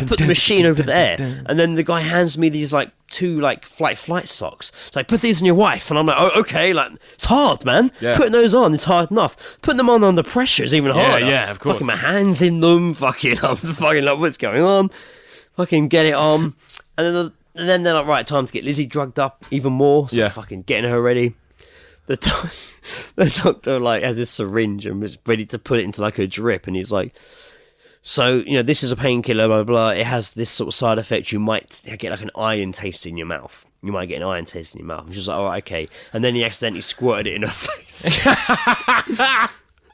put the machine over there. And then the guy hands me these like two like flight socks. It's like, put these on your wife. And I'm like, oh, okay. Like, it's hard, man. Yeah. Putting those on is hard enough. Putting them on under pressure is even harder. yeah, of course. Fucking my hands in them. Fucking, I'm fucking like, what's going on? Fucking get it on. And then they're like, right, time to get Lizzie drugged up even more. So Yeah. fucking getting her ready. The doctor like had this syringe and was ready to put it into like a drip, and he's like, so, you know, this is a painkiller, blah, blah, blah. It has this sort of side effect. You might get like an iron taste in your mouth. You might get an iron taste in your mouth. I'm just like, all right, okay. And then he accidentally squirted it in her face.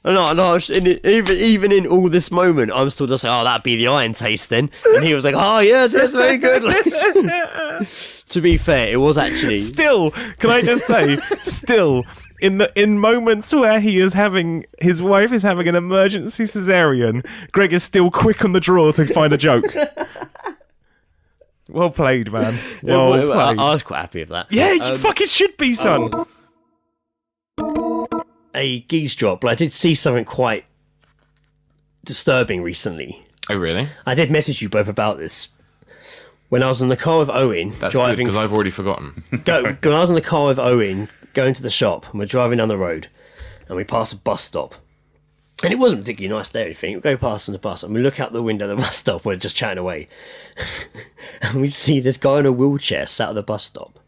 Even in all this moment, I'm still just like, oh, that'd be the iron taste then. And he was like, oh, yes, that's very good. To be fair, it was actually... Still, can I just say, in moments where his wife is having an emergency cesarean, Greg is still quick on the draw to find a joke. Well played, man. Well played. I was quite happy with that. Yeah, you fucking should be, son. A geese drop, but I did see something quite disturbing recently. Oh, really? I did message you both about this. When I was in the car with Owen, That's driving... because I've already forgotten. When I was in the car with Owen, going to the shop, and we're driving down the road, and we pass a bus stop. And it wasn't particularly nice there or anything. We go past in the bus, and we look out the window of the bus stop, we're just chatting away. And we see this guy in a wheelchair sat at the bus stop,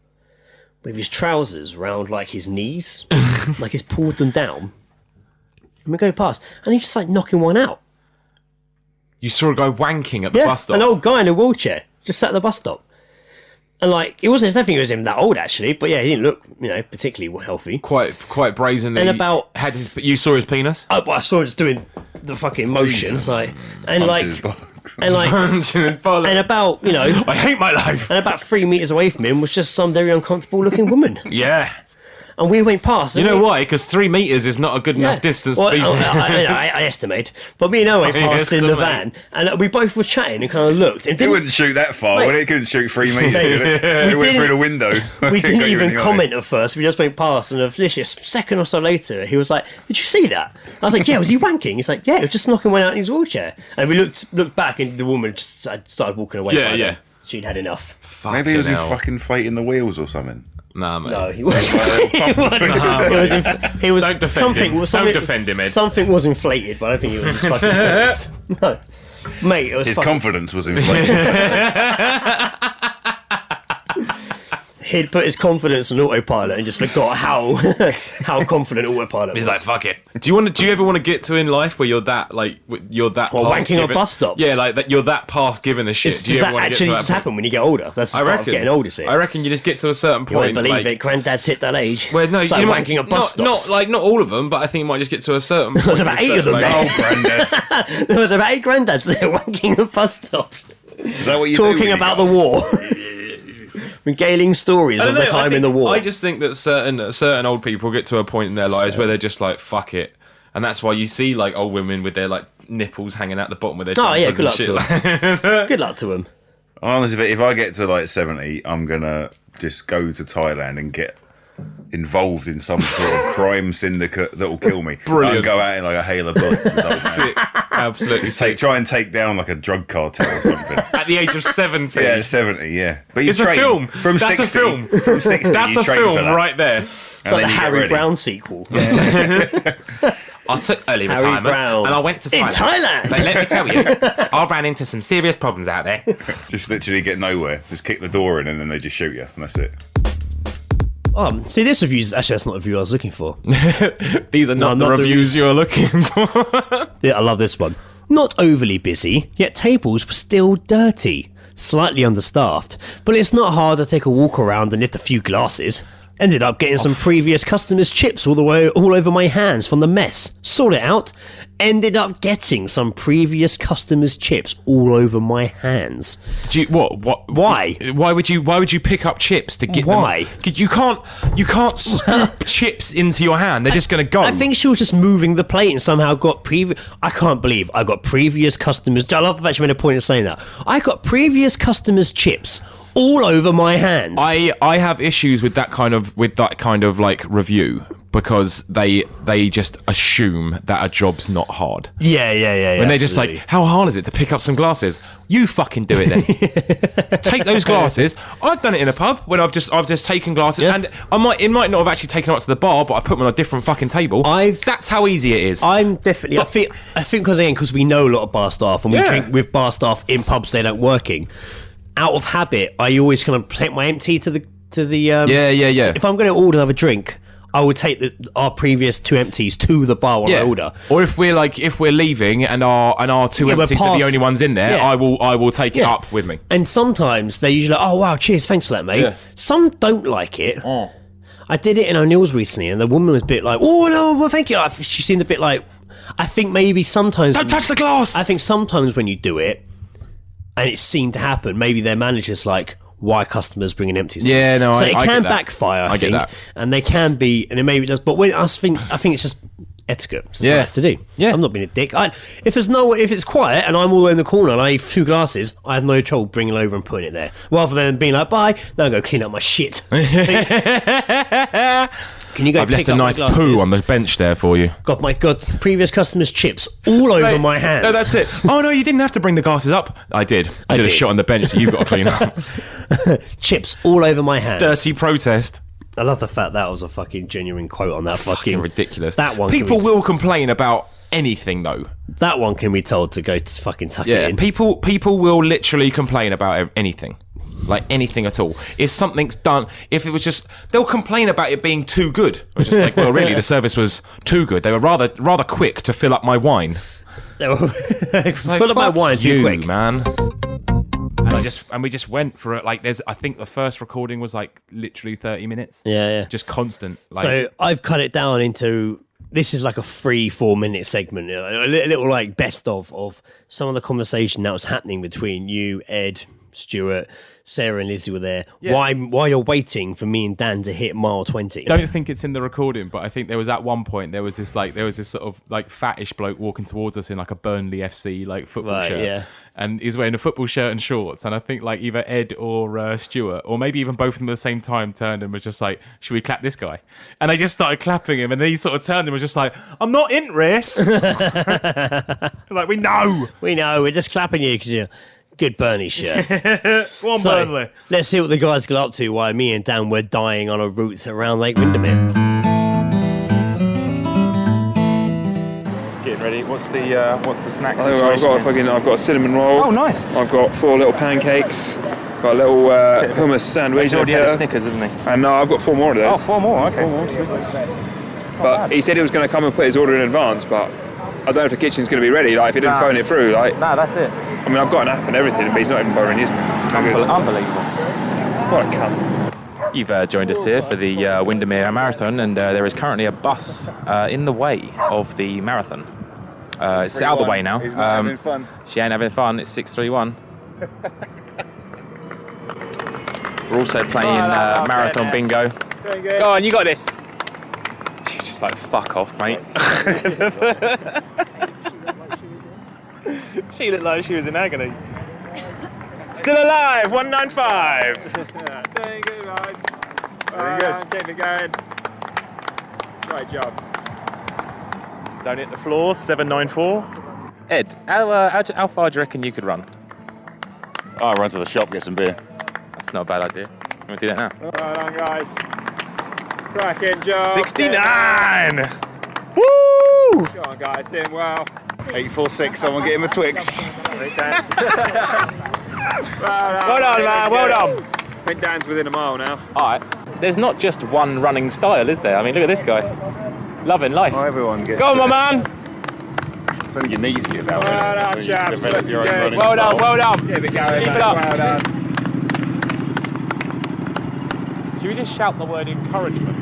with his trousers round like his knees, like he's pulled them down. And we go past, and he's just like knocking one out. You saw a guy wanking at the bus stop? An old guy in a wheelchair, just sat at the bus stop. And like, I don't think he was even that old actually, but yeah, he didn't look, particularly healthy. Quite brazenly. And about... You saw his penis? I saw him just doing the fucking motion. Jesus. Like, and Punching his bollocks. and about, I hate my life. and about 3 meters away from him was just some very uncomfortable looking woman. Yeah. And we went past. You know why? Because 3 meters is not a good enough distance Well, to be. I estimate. But me and Owen went past in the van, and we both were chatting and kind of looked. And It wouldn't shoot that far, Mate. would it? It couldn't shoot 3 metres, Mate, would it? It went didn't- through the window. we didn't Got you even in the eye. comment at first. We just went past, and literally a second or so later, he was like, "Did you see that?" I was like, "Yeah." Was he wanking? He's like, "Yeah." He was just knocking one out in his wheelchair. And we looked back, and the woman just started walking away. Yeah, by yeah. then. She'd had enough. Maybe he was Fucking hell. fucking inflating the wheels or something. Nah, mate. No, he wasn't. He was. Don't defend something, him. Something, Don't defend him, Ed. Something was inflated, but I don't think it was his fucking balls. No, mate, it was His fucking, confidence was inflated. he'd put his confidence on autopilot and just forgot how confident autopilot He's was. like, fuck it. Do you ever want to get to in life where you're that past wanking on given- bus stops? Yeah, like that. You're that past giving a shit. Does Do you that ever want to get to actually that just point? happen when you get older? That's the I start reckon. of getting older, see. I reckon you just get to a certain You won't point. believe like, it. Granddad's hit that age. Well, no, Started you might wanking on bus not stops. not all of them, but I think you might just get to a certain point. There's about 8 of them like, there. Oh, granddad. There was about 8 granddads there wanking on bus stops, Is that what you do talking when you about get the war, regaling stories I of don't the know, time in the war. I just think that certain old people get to a point in their lives where they're just like, fuck it. And that's why you see like old women with their like nipples hanging out the bottom of their Oh, yeah, jumpers good and luck shit. to Good luck to him. Honestly, if I get to like 70, I'm gonna just go to Thailand and get involved in some sort of crime syndicate that will kill me. Brilliant. And go out in like a hail of bullets. And something. Sick. Absolutely sick. Try and take down like a drug cartel or something. At the age of 70. Yeah, 70, yeah. But you It's a train film. From That's 60, a film. From 60, That's you a train for film that. right there. And Like then the you get Harry ready. Brown sequel. I took early Harry retirement Brown. and I went to In Thailand. Thailand. But let me tell you, I ran into some serious problems out there. Just literally get nowhere. Just kick the door in and then they just shoot you. And that's it. See, this review's actually that's not the review I was looking for. These are not the reviews you're looking for. Yeah, I love this one. Not overly busy, yet tables were still dirty. Slightly understaffed, but it's not hard to take a walk around and lift a few glasses. Ended up getting some previous customers' chips all over my hands from the mess. Sort it out. Ended up getting some previous customers' chips all over my hands. Do you, what? Why? Why would you pick up chips to get Why? them? You can't scoop chips into your hand. They're just going to go. I think she was just moving the plate and somehow got previous. I can't believe I got previous customers. I love the fact she made a point of saying that. I got previous customers' chips all over my hands. I have issues with that kind of like review because they just assume that a job's not hard. Yeah. When they're just like, how hard is it to pick up some glasses? You fucking do it then. Take those glasses. I've done it in a pub when I've just taken glasses and it might not have actually taken them up to the bar, but I put them on a different fucking table. That's how easy it is. I'm definitely. I think because we know a lot of bar staff and we drink with bar staff in pubs they don't working. Out of habit, I always kind of take my empty to the. Yeah. If I'm going to order another drink, I would take our previous 2 empties to the bar while I order. Or if we're leaving and our 2 empties are the only ones in there, I will take it up with me. And sometimes they usually, oh wow, cheers, thanks for that, mate. Yeah. Some don't like it. I did it in O'Neill's recently, and the woman was a bit like, oh no, well thank you. She seemed a bit like, I think maybe sometimes... Don't touch the glass! I think sometimes when you do it, and it's seen to happen, maybe their manager's like, why are customers bringing empties? Yeah, no, so I it get can that. backfire, I I get think. that. And they can be, and it maybe does, but when I think it's just etiquette. It's just Yeah. nice to do. Yeah. I'm not being a dick. If it's quiet and I'm all the way in the corner and I have 2 glasses, I have no trouble bringing it over and putting it there. Rather than being like, bye, now go clean up my shit. Please. Can you go I've pick left a up my nice glasses? poo on the bench there for you. God, my God, previous customers' chips all over my hands. No, that's it. Oh, no, you didn't have to bring the glasses up. I did. I did a shot on the bench that you've got to clean up. Chips all over my hands. Dirty protest. I love the fact that was a fucking genuine quote on that Fucking ridiculous. That one. People will complain about anything, though. That one can be told to go to fucking tuck it Yeah, in. people will literally complain about anything. Like anything at all. If something's done, if it was just, they'll complain about it being too good. It's just like, well, really, the service was too good. They were rather quick to fill up my wine. They were full of my wine too quick, man. And we just went for it. Like, I think the first recording was like literally 30 minutes. Yeah. Just constant. Like, So I've cut it down into. This is like a 3-4 minute segment, a little like best of some of the conversation that was happening between you, Ed, Stuart, Sarah and Lizzie were there. Yeah. Why you're waiting for me and Dan to hit mile 20? don't think it's in the recording, but I think there was at one point there was this sort of like fattish bloke walking towards us in like a Burnley FC like football shirt, yeah. and he's wearing a football shirt and shorts. And I think like either Ed or Stuart, or maybe even both of them at the same time, turned and was just like, "Should we clap this guy?" And they just started clapping him, and then he sort of turned and was just like, "I'm not in race." Like we know, we're just clapping you because you're. Good Burnley shirt. Go on, Burnley. Let's see what the guys got up to while me and Dan were dying on a route around Lake Windermere. Getting ready. What's the snack I've got a cinnamon roll. Oh, nice. I've got 4 little pancakes. Got a little hummus sandwich. He's already had a Snickers, hasn't he? And no, I've got 4 more of those. Oh, 4 more. Okay. 4 more Snickers. But he said he was going to come and put his order in advance, but I don't know if the kitchen's going to be ready. Like if he didn't phone it through, like. Nah, that's it. I mean, I've got an app and everything, but he's not even bothering using it. It's no good. Unbelievable. What a cunt. You've joined us here for the Windermere Marathon, and there is currently a bus in the way of the marathon. It's out of the way now. He's not having fun. She ain't having fun. It's 6:31. We're also playing marathon bingo. Go on, you got this. She's just like, fuck off, mate. She looked like she was in agony. Still alive, 195. Very good, guys. Very good. Keep it going. Great job. Don't hit the floor, 794. Ed, how far do you reckon you could run? I'll run to the shop, get some beer. That's not a bad idea. You want to do that now? Well done, guys. Cracking job. 69! Woo! Go on, guys. Doing well. 846, someone get him a Twix. Well done, man. Well done. I think Dan's within a mile now. Alright. There's not just one running style, is there? I mean, look at this guy. Loving life. Oh, everyone gets Go on, my man! It's when your knees get about Well it. done, So you chaps. develop your own Looking running good. style. Well done. Keep it going, Keep mate. it up. Well done. Should we just shout the word encouragement?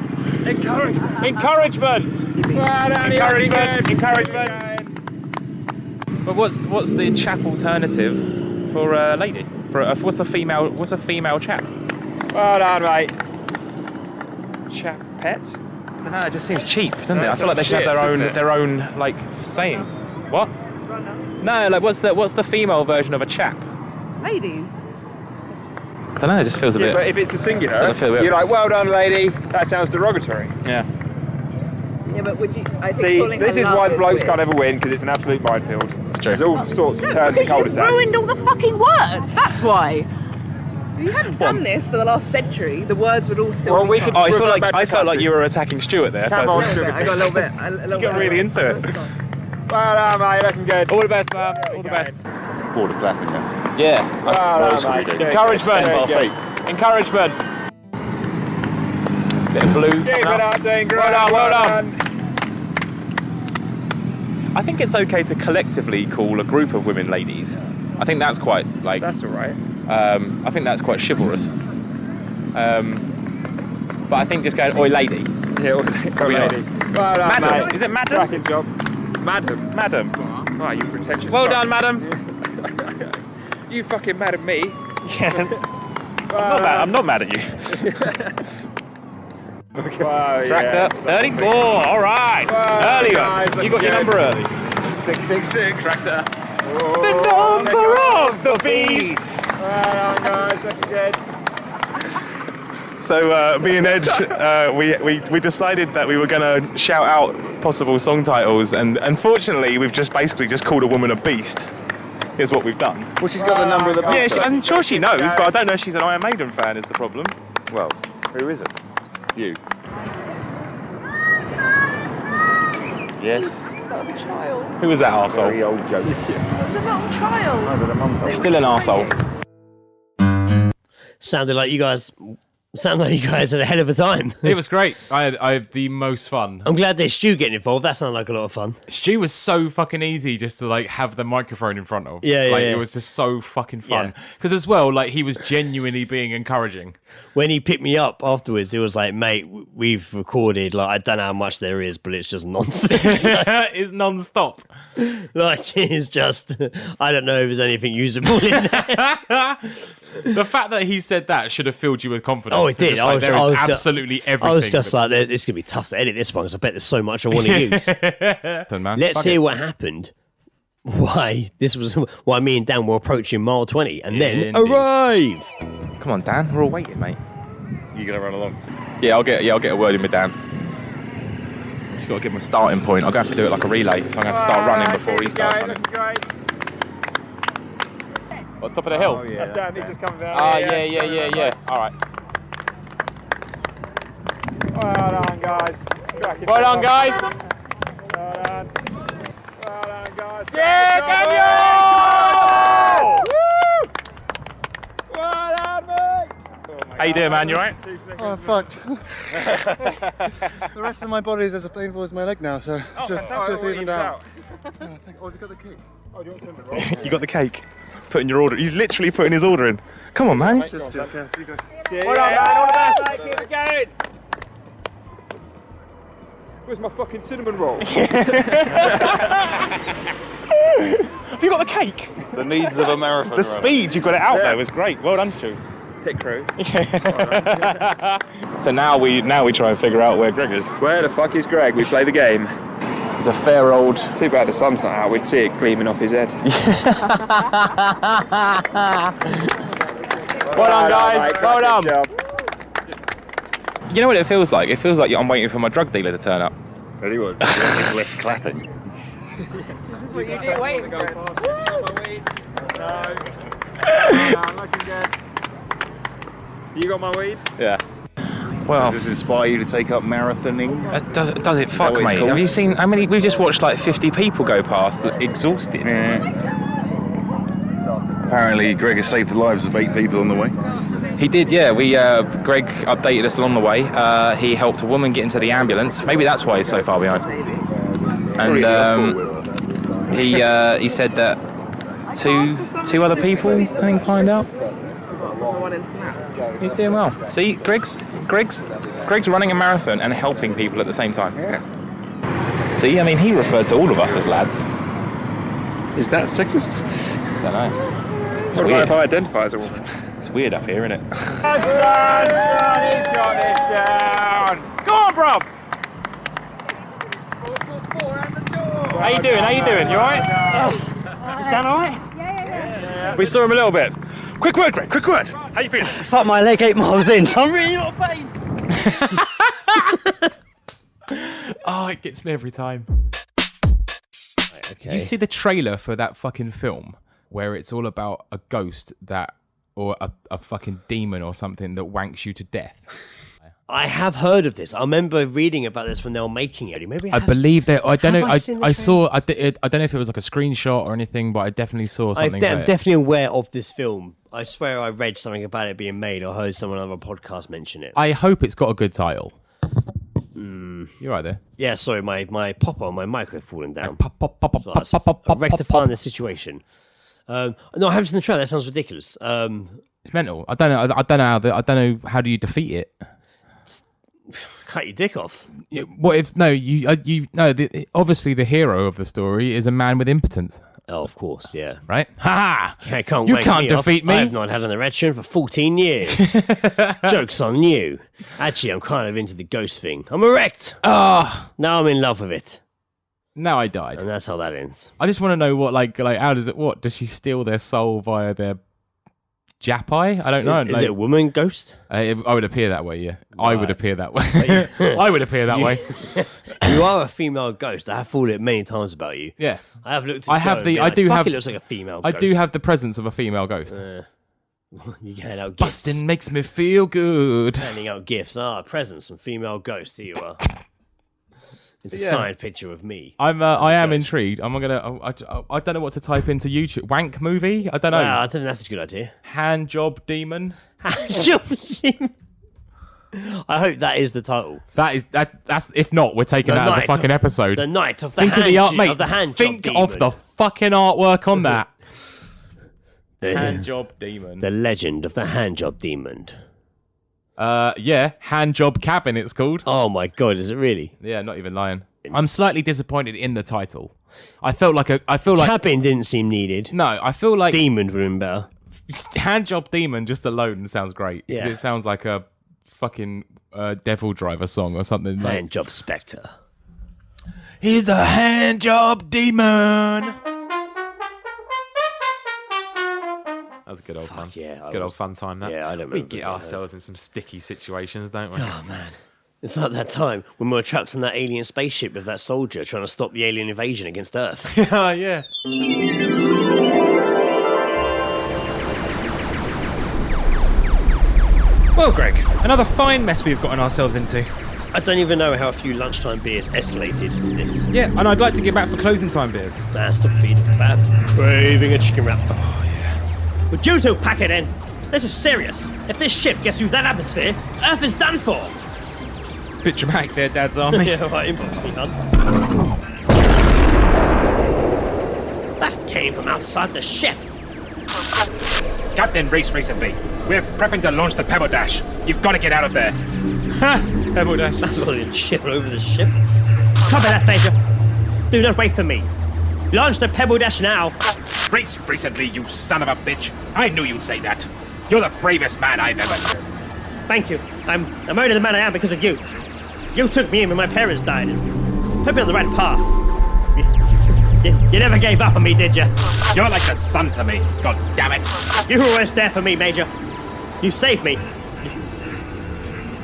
Encouragement. Encouragement! Well done. Encouragement! You're Encouragement! But what's the chap alternative for a lady? What's a female chap? Well done, mate. Chap pet? I don't know, it just seems cheap, doesn't it? I That's feel like they should have shit, their own like saying. What? No, like what's the female version of a chap? Ladies. I don't know, it just feels a Yeah, bit. but if it's a singular, Doesn't feel weird. you're like, well done, lady. That sounds derogatory. Yeah. Yeah, but would you? I think See, calling this her is love why the blokes weird. can't ever win, because it's an absolute minefield. It's true. There's all sorts of turns and Because cul-de-sacs. you ruined all the fucking words. That's why. If you hadn't done this for the last century, the words would all still Well, be we true. could- I felt like you were attacking Stuart there. Come on, I got a little bit. You got really into it. Well done, mate. Looking good. All the best, man. All the best. Border clapping, yeah. Yeah. Well That's done, what we mate. do. Encouragement. Very good. Encouragement. Bit of blue. Keep it up, doing great. Well done. I think it's okay to collectively call a group of women ladies. I think that's quite like. That's all right. I think that's quite chivalrous. But I think just going, oi lady. Yeah, well, Probably not. lady. Well done, Madam. mate. Is it madam? Cracking job. Madam. Oh, you pretentious. Well done, madam. You fucking mad at me? Yeah. I'm not mad at you. Wow, Tractor, 34. All right. Earlier. You got your number early. 666. Tractor. The number of the beast. Well done, guys. Looking good. So me and Edge, we decided that we were going to shout out possible song titles, and unfortunately we've just called a woman a beast. Is what we've done. Well, she's got the number of the beast. Yeah, I'm sure she knows, but I don't know if she's an Iron Maiden fan is the problem. Well, who is it? You. That Yes. was a child. Who was that arsehole? Very old joke. That was a little child. No, but a mum told me. Still an arsehole. Sounded like you guys had a hell of a time. It was great. I had the most fun. I'm glad there's Stu getting involved. That sounded like a lot of fun. Stu was so fucking easy just to like have the microphone in front of. Yeah, like yeah. It was just so fucking fun. Because as well, like he was genuinely being encouraging. When he picked me up afterwards, it was like, mate, we've recorded, like, I don't know how much there is, but it's just nonsense. It's non-stop. Like, it's just, I don't know if there's anything usable in there. The fact that he said that should have filled you with confidence. Oh, it did. Like, there is absolutely everything. I was just like, it's going to be tough to edit this one because I bet there's so much I want to use. Let's hear what happened. Why me and Dan were approaching mile 20 and then arrive. Come on, Dan. We're all waiting, mate. You gonna run along? Yeah, I'll get a word in with Dan. Just got to give him a starting point. I'm gonna have to do it like a relay, so I'm gonna start running before he starts running. What, top of the hill? Oh, yeah. That's Dan. He's just coming down. Ah, yeah. All right. Well done, guys. Well done, guys. Well done. Well done, guys. Yeah, Daniel! Woo! Well done, mate. How you doing, man? You alright? Oh, I'm fucked. The rest of my body is as painful as my leg now, so it's just evened out. Oh, have you got the key? Oh, do you want to roll? You got the cake. Putting your order. He's literally putting his order in. Come on, man. Well done, man. All the best. Keep it going. Where's my fucking cinnamon roll? Have you got the cake? The needs of a marathon. The speed you got it out there was great. Well done, Stu. Pit crew. So now we try and figure out where Greg is. Where the fuck is Greg? We play the game. It's a fair old. Too bad the sun's not out. We'd see it gleaming off his head. Well done, guys. Well done. Job. You know what it feels like? It feels like I'm waiting for my drug dealer to turn up. Very good. It's less clapping. This is what you do waiting for him. Looking good. You got my weed? Yeah. Well, does this inspire you to take up marathoning? Does it? Fuck, mate. Have you seen how many? We've just watched like 50 people go past. Exhausted. Apparently, Greg has saved the lives of 8 people on the way. He did, yeah. Greg updated us along the way. He helped a woman get into the ambulance. Maybe that's why he's so far behind. And he said that two other people, I think, climbed out. He's doing well. See, Greg's running a marathon and helping people at the same time. Yeah. See, I mean, he referred to all of us as lads. Is that sexist? I don't know. It's What weird. about if I identify as a woman? It's weird up here, isn't it? He's got it down. Go on, bruv. How you doing? You alright? Is Dan alright? Yeah. We saw him a little bit. Quick word, Greg. Quick word. How you feeling? Fuck, my leg 8 miles in, so I'm really not pain. Oh, it gets me every time. Okay. Did you see the trailer for that fucking film where it's all about a ghost or a fucking demon or something that wanks you to death? I have heard of this. I remember reading about this when they were making it. Maybe I believe that. I don't know. I seen the saw. I don't know if it was like a screenshot or anything, but I definitely saw something. I'm definitely aware of this film. I swear I read something about it being made or heard someone on a podcast mention it. I hope it's got a good title. You're right there. Yeah, sorry, my popper on my mic had fallen down. So I'm rectifying the situation. No, I haven't seen the trailer. That sounds ridiculous. It's mental. I don't know. I don't know how do you defeat it. Cut your dick off. Yeah, what if obviously the hero of the story is a man with impotence. Oh, of course, yeah. Right? Ha ha! You can't defeat me. I've not had an erection for 14 years. Joke's on you. Actually, I'm kind of into the ghost thing. I'm erect. Ah! Now I'm in love with it. Now I died. And that's how that ends. I just want to know what, like, how does it, what? Does she steal their soul via their Japai? I don't know. Is it a woman ghost? I would appear that way, yeah. Right. I would appear that way. I would appear that way. You are a female ghost. I have thought it many times about you. Yeah. I have looked at it looks like a female ghost. I do have the presence of a female ghost. You hand out gifts. Busting makes me feel good. Handing out gifts. Presents from female ghosts. Here you are. It's a signed picture of me. I am intrigued. I don't know what to type into YouTube. Wank movie? I don't know. I think that's a good idea. Hand job demon. Hand job demon. I hope that is the title. That's if not, we're taking that as a fucking episode. The night of the hand job Think demon. of the fucking artwork on that. Hand job demon. The legend of the hand job demon. Hand job cabin it's called. Oh my god, is it really? Yeah, not even lying. I'm slightly disappointed in the title. I feel like cabin didn't seem needed. No, I feel like demon would have been better. Hand job demon just alone sounds great. Yeah. It sounds like a fucking Devil Driver song or something. Hand job spectre. He's the hand job demon. That was a good old fun. Yeah, good old fun time. That. Yeah, I don't remember. We get ourselves in some sticky situations, don't we? Oh man, it's like that time when we were trapped on that alien spaceship with that soldier trying to stop the alien invasion against Earth. Yeah. Well, Greg, another fine mess we've gotten ourselves into. I don't even know how a few lunchtime beers escalated to this. Yeah, and I'd like to get back for closing time beers. Stop feeding the bad. Craving a chicken wrap. Oh, yeah. Would you two pack it in? This is serious. If this ship gets through that atmosphere, Earth is done for. Bit dramatic there, Dad's army. Yeah, right, inbox me, hun. That came from outside the ship. Captain Reese recently. We're prepping to launch the Pebble Dash. You've got to get out of there. Ha! Pebble Dash. Brilliant ship over the ship. Copy that, Major. Do not wait for me. Launch the Pebble Dash now. Reese recently, you son of a bitch. I knew you'd say that. You're the bravest man I've ever known. Thank you. I'm only the man I am because of you. You took me in when my parents died and put me on the right path. You never gave up on me, did you? You're like the sun to me. God damn it. You were always there for me, Major. You saved me.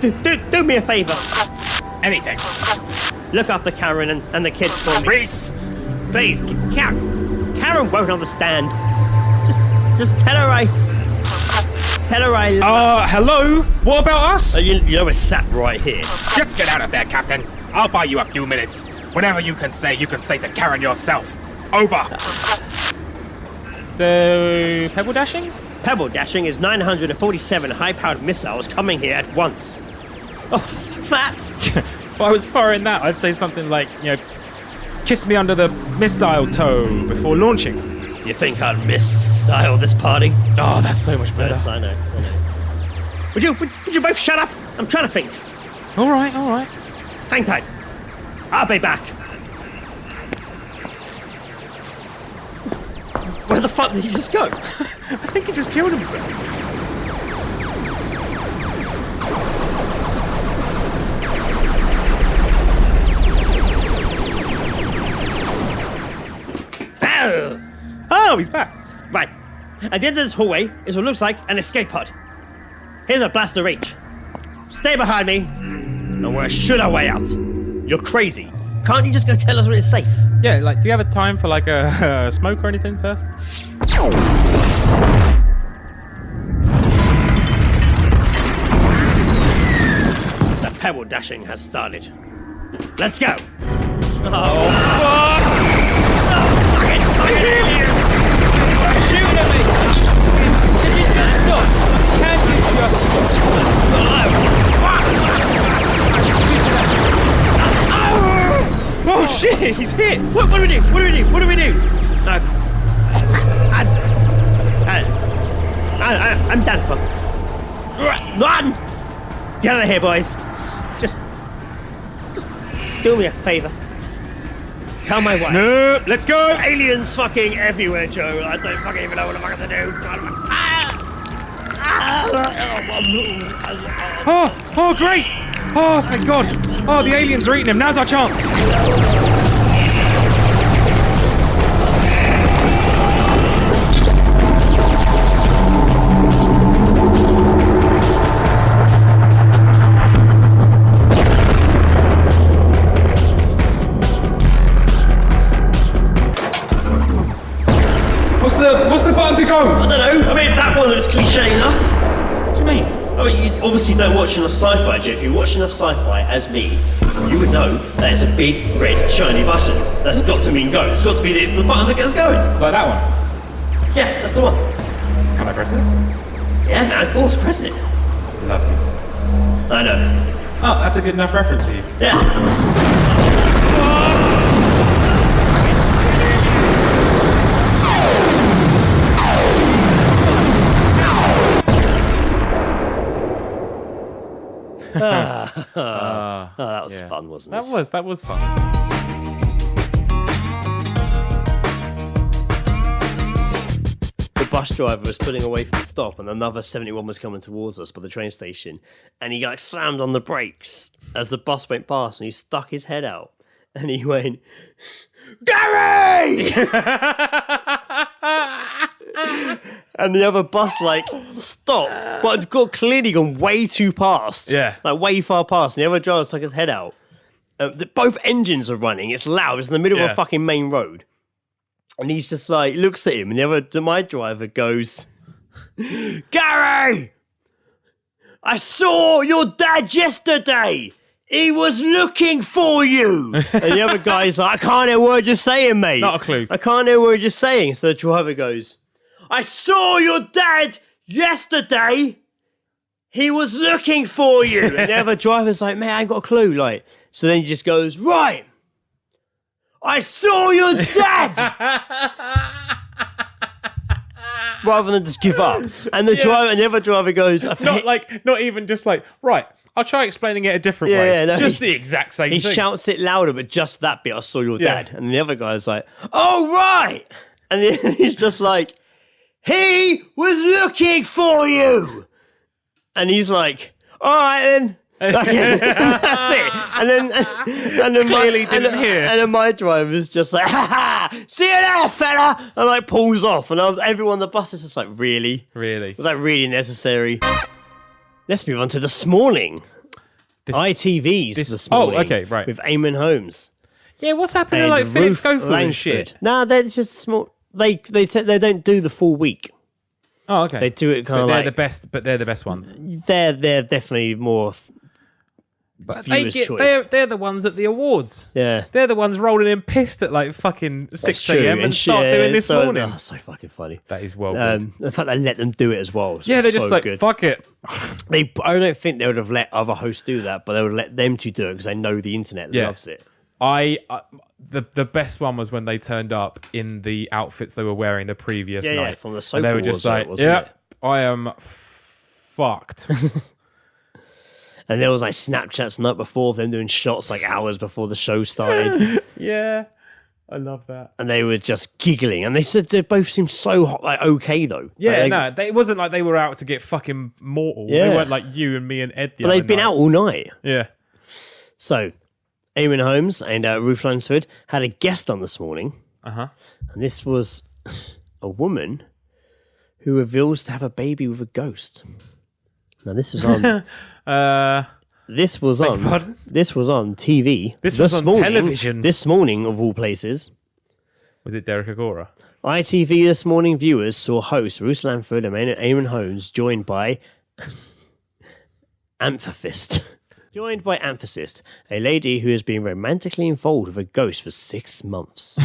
Do me a favour. Anything. Look after Karen and the kids for me. Reese! Please, Karen won't understand. Just tell her I... hello? What about us? You know we're sat right here. Just get out of there, Captain. I'll buy you a few minutes. Whatever you can say to Karen yourself. Over. So, pebble dashing? Pebble dashing is 947 high-powered missiles coming here at once. Oh, that! If I was firing that, I'd say something like, kiss me under the missile toe before launching. You think I'd missile this party? Oh, that's so much better. Yes, I know. Would you both shut up? I'm trying to think. All right. Hang tight. I'll be back. Where the fuck did he just go? I think he just killed himself. Oh, he's back. Right. At the end of this hallway is what looks like an escape pod. Here's a blaster reach. Stay behind me, and we'll shoot our way out. You're crazy. Can't you just go tell us when it's safe? Yeah, do you have a time for a smoke or anything first? The pebble dashing has started. Let's go. Oh, fuck! Oh, fuck it! Shooting at me! Can you just stop? Can you just stop? Oh shit, he's hit! What do we do? No. I'm done for. Run! Get out of here, boys. Just Do me a favour. Tell my wife. No, let's go. Aliens fucking everywhere, Joe. I don't fucking even know what I'm going to do. Oh, great. Oh, thank God. Oh, the aliens are eating him. Now's our chance. What's the button to go? I don't know. I mean, that one is cliche enough. What do you mean? I mean, you obviously don't watch enough sci-fi, Jeff. If you watch enough sci-fi as me, you would know that it's a big, red, shiny button. That's got to mean go. It's got to be the button that gets going. Like that one? Yeah, that's the one. Can I press it? Yeah, man, of course, press it. Lovely. I know. Oh, that's a good enough reference for you. Yeah. That was fun, wasn't it? That was fun. The bus driver was pulling away from the stop, and another 71 was coming towards us by the train station, and he like slammed on the brakes as the bus went past, and he stuck his head out, and he went, Gary! And the other bus like stopped, but it's got clearly gone way too past. Yeah, like way far past. And the other driver stuck his head out. Both engines are running. It's loud. It's in the middle of a fucking main road. And he's just like looks at him, and my driver goes, Gary, I saw your dad yesterday. He was looking for you. And the other guy's like, I can't hear a word you're saying, mate. Not a clue. I can't hear a word you're saying. So the driver goes, I saw your dad yesterday. He was looking for you. And the other driver's like, man, I ain't got a clue. Like, so then he just goes, right. I saw your dad. Rather than just give up. And the other driver goes, not even just like, right, I'll try explaining it a different way. Yeah, no, just the exact same thing. He shouts it louder, but just that bit, I saw your dad. And the other guy's like, oh, right. And then he's just like, he was looking for you. And he's like, all right then. That's it. And then clearly didn't hear. And then my driver's just like, ha ha, see you there, fella. And like pulls off. And everyone on the bus is just like, really? Really? Was that really necessary? Let's move on to this morning. ITVs this morning. Oh, okay, right. With Eamon Holmes. Yeah, what's happening to like Philip Schofield and shit? Nah, they're just small. They don't do the full week. Oh, okay. They do it kind of like... They're the best ones. They're definitely more... But they're the ones at the awards. Yeah. They're the ones rolling in pissed at like fucking 6 a.m. and start doing this morning. Oh, so fucking funny. That is well good. The fact they let them do it as well. Yeah, they're just like, good. Fuck it. I don't think they would have let other hosts do that, but they would let them two do it because they know the internet loves it. The best one was when they turned up in the outfits they were wearing the previous night. Yeah, from the soap and they were just like, I am fucked. And there was like Snapchats the night before, them doing shots like hours before the show started. Yeah, I love that. And they were just giggling, and they said they both seemed so hot, like okay though. Yeah, it wasn't like they were out to get fucking mortal. Yeah. They weren't like you and me and Ed. But they'd been out all night. Yeah. So, Eamon Holmes and Ruth Lansford had a guest on this morning. Uh-huh. And this was a woman who reveals to have a baby with a ghost. Now this was on. This was on TV. This was on television. This morning, of all places. Was it Derek Agora? ITV this morning viewers saw host Ruth Lansford and Eamon Holmes joined by Amphithist. Joined by Amphithist, a lady who has been romantically involved with a ghost for 6 months.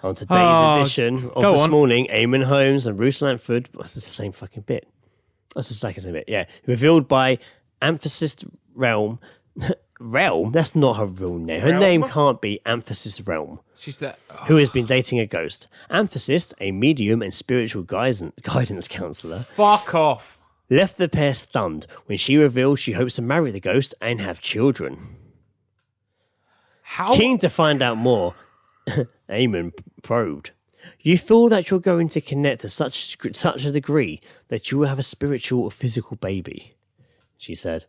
On today's edition of This Morning, Eamon Holmes and Ruth Lansford, it's the same fucking bit. That's the second bit, yeah. Revealed by Amphithist Realm. Realm? That's not her real name. Her name can't be Amphithist Realm. She's that. Who has been dating a ghost. Amphithist, a medium and spiritual guidance counsellor. Fuck off. left the pair stunned when she revealed she hopes to marry the ghost and have children. How? Keen to find out more, Eamon probed. You feel that you're going to connect to such a degree that you will have a spiritual or physical baby, she said.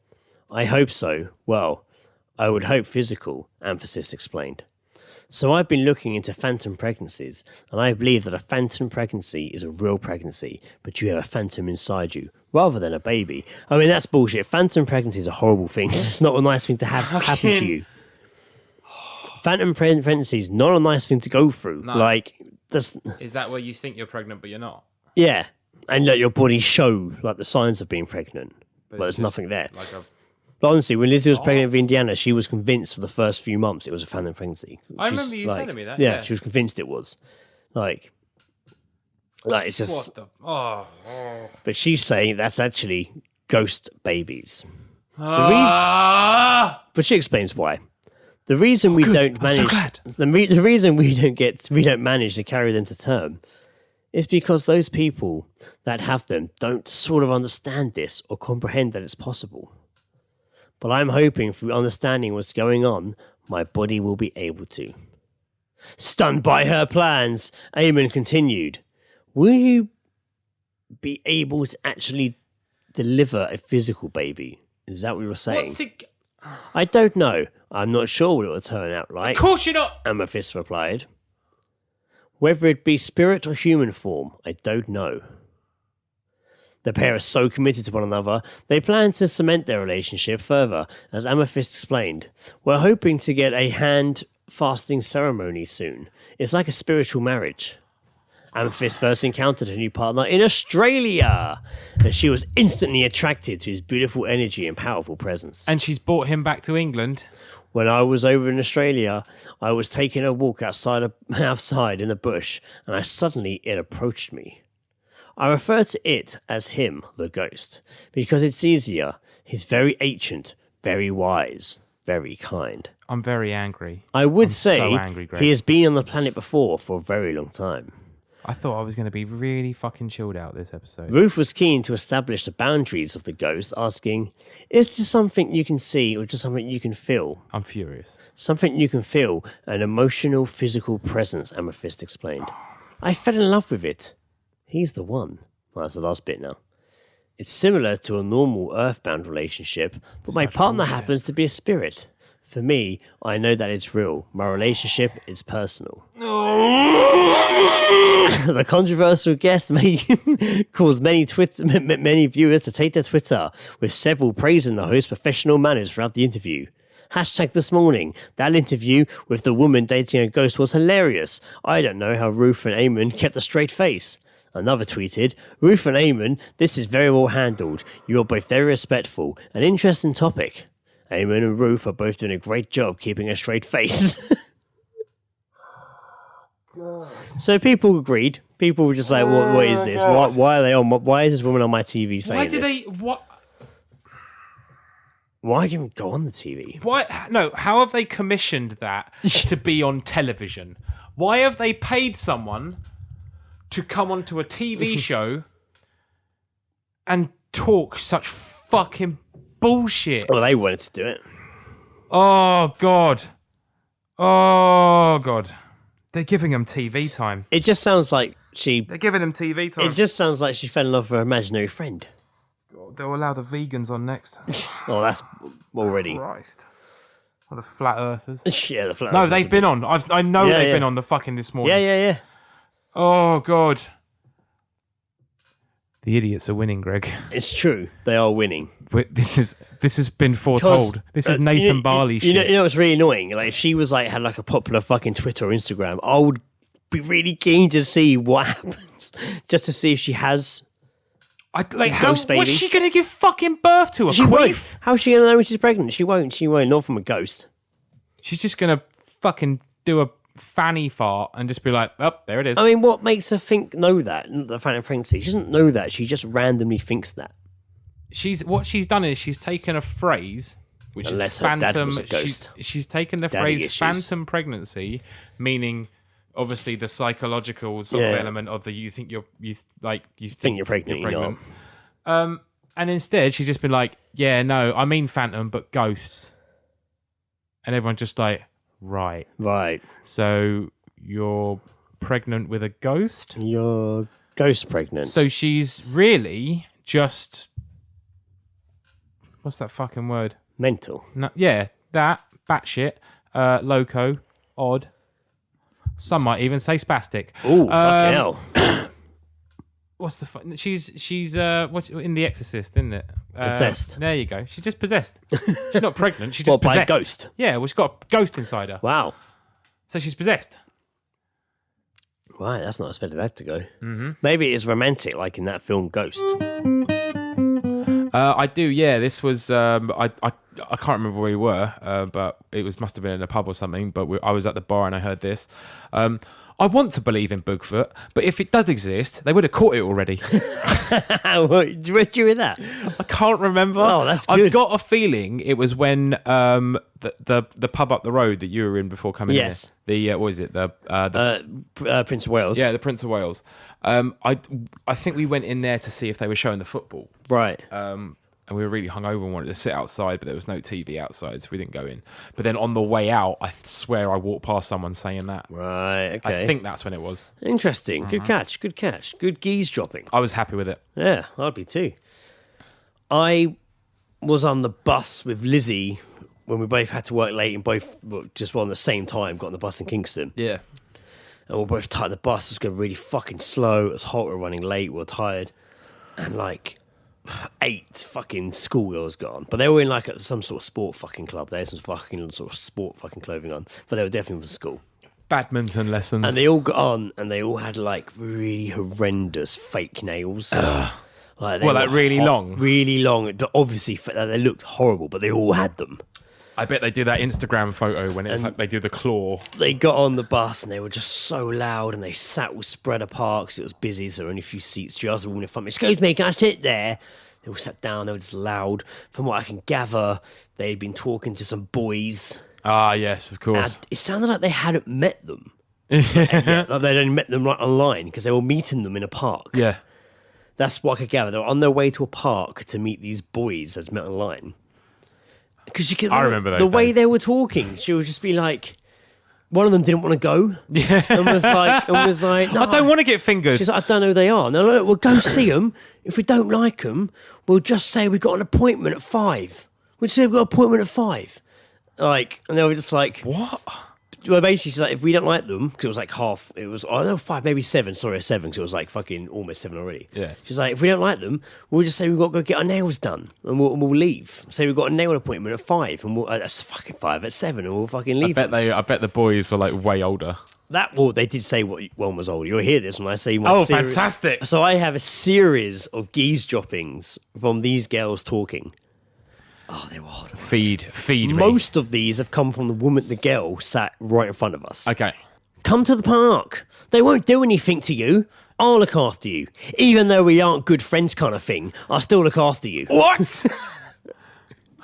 I hope so. Well, I would hope physical, Amethyst explained. So I've been looking into phantom pregnancies, and I believe that a phantom pregnancy is a real pregnancy, but you have a phantom inside you, rather than a baby. I mean, that's bullshit. Phantom pregnancies are horrible things. It's not a nice thing to have happen to you. Phantom pregnancy is not a nice thing to go through. No. Like, is that where you think you're pregnant but you're not? Yeah, and let your body show like the signs of being pregnant, but there's nothing there. But honestly, when Lizzie was pregnant with Indiana, she was convinced for the first few months it was a phantom pregnancy. I remember you telling me that. Yeah, she was convinced it was. Like it's just. What But she's saying that's actually ghost babies. the But she explains why. The reason we don't manage the reason we don't manage to carry them to term is because those people that have them don't sort of understand this or comprehend that it's possible. But I'm hoping through understanding what's going on, my body will be able to. Stunned by her plans, Eamon continued, will you be able to actually deliver a physical baby? Is that what you're saying? I don't know. I'm not sure what it will turn out like. Of course you're not! Amethyst replied. Whether it be spirit or human form, I don't know. The pair are so committed to one another, they plan to cement their relationship further, as Amethyst explained. We're hoping to get a hand-fasting ceremony soon. It's like a spiritual marriage. Amethyst first encountered her new partner in Australia, and she was instantly attracted to his beautiful energy and powerful presence. And she's brought him back to England. When I was over in Australia, I was taking a walk outside in the bush, and it approached me. I refer to it as him, the ghost, because it's easier. He's very ancient, very wise, very kind. I'm very angry. I would say so angry, Greg. he has been on the planet before for a very long time. I thought I was going to be really fucking chilled out this episode. Ruth was keen to establish the boundaries of the ghost, asking, is this something you can see or just something you can feel? I'm furious. Something you can feel, an emotional, physical presence, Amethyst explained. I fell in love with it. He's the one. Well, that's the last bit now. It's similar to a normal earthbound relationship, but my partner happens to be a spirit. For me, I know that it's real. My relationship is personal. The controversial guest may cause many viewers to take their Twitter, with several praising the host's professional manners throughout the interview. Hashtag this morning. That interview with the woman dating a ghost was hilarious. I don't know how Ruth and Eamon kept a straight face. Another tweeted, Ruth and Eamon, this is very well handled. You are both very respectful. An interesting topic. Eamon and Ruth are both doing a great job keeping a straight face. So people agreed. People were just like, what is this? Why are they on? Why is this woman on my TV saying this? Why didn't it go on the TV? Why? No, how have they commissioned that to be on television? Why have they paid someone to come onto a TV show and talk such fucking bullshit? Well, they wanted to do it. Oh, God. Oh, God. They're giving them TV time. It just sounds like They're giving them TV time. It just sounds like she fell in love with her imaginary friend. God, they'll allow the vegans on next. Oh, that's already. Christ. Or the flat earthers. Yeah, the flat No, earthers. they've been on. I know they've been on the fucking this morning. Yeah. Oh, God. The idiots are winning, Greg. It's true. They are winning. But this has been foretold. This is Nathan Barley shit. You know what's really annoying? Like, if she was had like a popular fucking Twitter or Instagram, I would be really keen to see what happens. Just to see if she has ghost baby. What's she going to give fucking birth to? She won't. How's she going to know when she's pregnant? She won't. Not from a ghost. She's just going to fucking do a fanny fart and just be like, oh, there it is. I mean, what makes her know that? The phantom pregnancy. She doesn't know that. She just randomly thinks that. What she's done is she's taken a phrase which Unless is her dad phantom. was a ghost. She's taken the Daddy phrase issues. phantom pregnancy, meaning obviously the psychological sort of element of the you think you're pregnant. You're not. And instead, she's just been like, yeah, no, I mean phantom, but ghosts. And everyone's just like, right. So you're pregnant with a ghost? You're ghost pregnant. So she's really just... What's that fucking word? Mental. No, yeah, that, batshit, loco, odd. Some might even say spastic. Ooh, fucking hell. What's the she's what in The Exorcist, isn't it? Possessed. There you go. She's just possessed. She's not pregnant. She's just possessed. By a ghost. Yeah, well, she's got a ghost inside her. Wow. So she's possessed. Right, that's not expected that to go. Mm-hmm. Maybe it's romantic, like in that film Ghost. I do. Yeah, this was. I can't remember where we were, but it must have been in a pub or something. But I was at the bar and I heard this. I want to believe in Bigfoot, but if it does exist, they would have caught it already. Where'd you hear that? I can't remember. Oh, that's good. I've got a feeling it was when the pub up the road that you were in before coming in. Yes. The what is it? The Prince of Wales. Yeah, the Prince of Wales. I think we went in there to see if they were showing the football. Right. And we were really hungover and wanted to sit outside, but there was no TV outside, so we didn't go in. But then on the way out, I swear I walked past someone saying that. Right, okay. I think that's when it was. Interesting. Good catch. Good geese dropping. I was happy with it. Yeah, I'd be too. I was on the bus with Lizzie when we both had to work late and both just on the same time got on the bus in Kingston. Yeah. And we were both tired. The bus was going really fucking slow. It was hot. We were running late. We were tired. And like 8 fucking schoolgirls got on. But they were in like some sort of sport fucking club. They had some fucking sort of sport fucking clothing on. But they were definitely from school. Badminton lessons. And they all got on and they all had like really horrendous fake nails. Like really long? Really long. Obviously, they looked horrible, but they all had them. I bet they do that Instagram photo when it's like they do the claw. They got on the bus and they were just so loud and they sat all spread apart because it was busy, so there were only a few seats. She asked the woman in front of me, "Excuse me, can I sit there?" They all sat down, they were just loud. From what I can gather, they'd been talking to some boys. Ah, yes, of course. And it sounded like they hadn't met them. Like they'd only met them right online because they were meeting them in a park. Yeah. That's what I could gather. They were on their way to a park to meet these boys they'd met online. Because you could, I remember those the way days. they were talking. She would just be like, one of them didn't want to go, and was like, no, I don't want to get fingered. She's like, I don't know who they are. No, look, we'll go see them. If we don't like them, we'll just say we've got an appointment at 5. We'll just say we've got an appointment at 5. Like, and they were just like, what? Well, basically, she's like, if we don't like them, because it was like half, it was, I don't know, 5, maybe 7, sorry, 7, because it was like fucking almost 7 already. Yeah. She's like, if we don't like them, we'll just say we've got to go get our nails done, and we'll leave. Say we've got a nail appointment at 5, and that's fucking 5, at 7, and we'll fucking leave. I bet the boys were like way older. They did say what one was older. You'll hear this when I say fantastic. So I have a series of geese droppings from these girls talking. Oh, they were horrible. Feed me. Most of these have come from the girl sat right in front of us. Okay. Come to the park. They won't do anything to you. I'll look after you. Even though we aren't good friends kind of thing, I'll still look after you. What?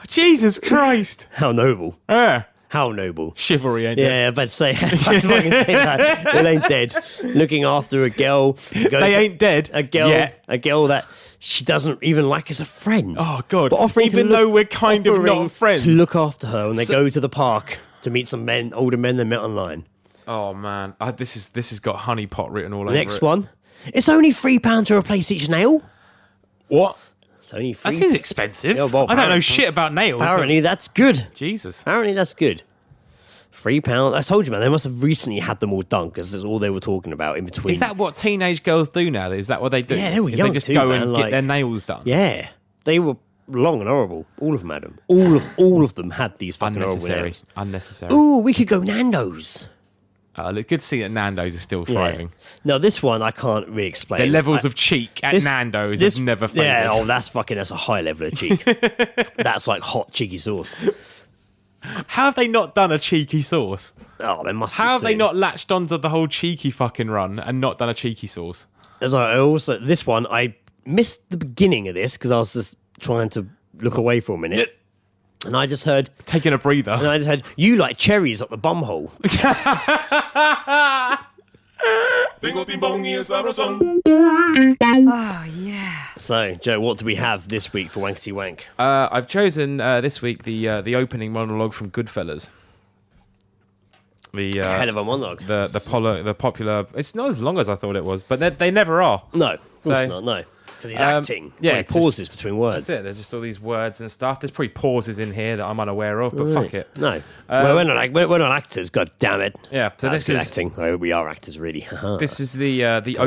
Jesus Christ. How noble. How noble. Chivalry ain't dead. Yeah, I bet say, fucking say that. It ain't dead. Looking after a girl. They ain't dead. A girl. Yeah. A girl that she doesn't even like as a friend. Oh, God. But Even though we're kind of not friends. To look after her when they go to the park to meet some men, older men they met online. Oh, man. This has got honeypot written all over it. Next one. It's only £3 to replace each nail. What? It's only That seems expensive. Yeah, well, I don't know shit about nails. Apparently that's good. Jesus. Apparently that's good. £3. I told you, man. They must have recently had them all done because that's all they were talking about in between. Is that what teenage girls do now? Is that what they do? Yeah, they were young They just too, go man, and get their nails done. Yeah, they were long and horrible. All of them had them. All of them had these fucking horrible nails. Unnecessary. Ooh, we could go Nando's. It's good to see that Nando's is still thriving. No, this one I can't really explain. The levels of cheek at Nando's is never favoured. Yeah, that's a high level of cheek. That's like hot cheeky sauce. How have they not done a cheeky sauce? Oh, they must. How have they not latched onto the whole cheeky fucking run and not done a cheeky sauce? This one I missed the beginning of this because I was just trying to look away for a minute. And I just heard... Taking a breather. And I just heard, you like cherries up the bumhole. Oh, yeah. So, Joe, what do we have this week for Wankety Wank? I've chosen this week the opening monologue from Goodfellas. The hell of a monologue. The popular. It's not as long as I thought it was, but they never are. No, of course not. No. Because he's acting. Yeah, he pauses between words. That's it. There's just all these words and stuff. There's probably pauses in here that I'm unaware of, but fuck it. No. We're not actors, god damn it. Yeah, so this is acting. We are actors, really. This is the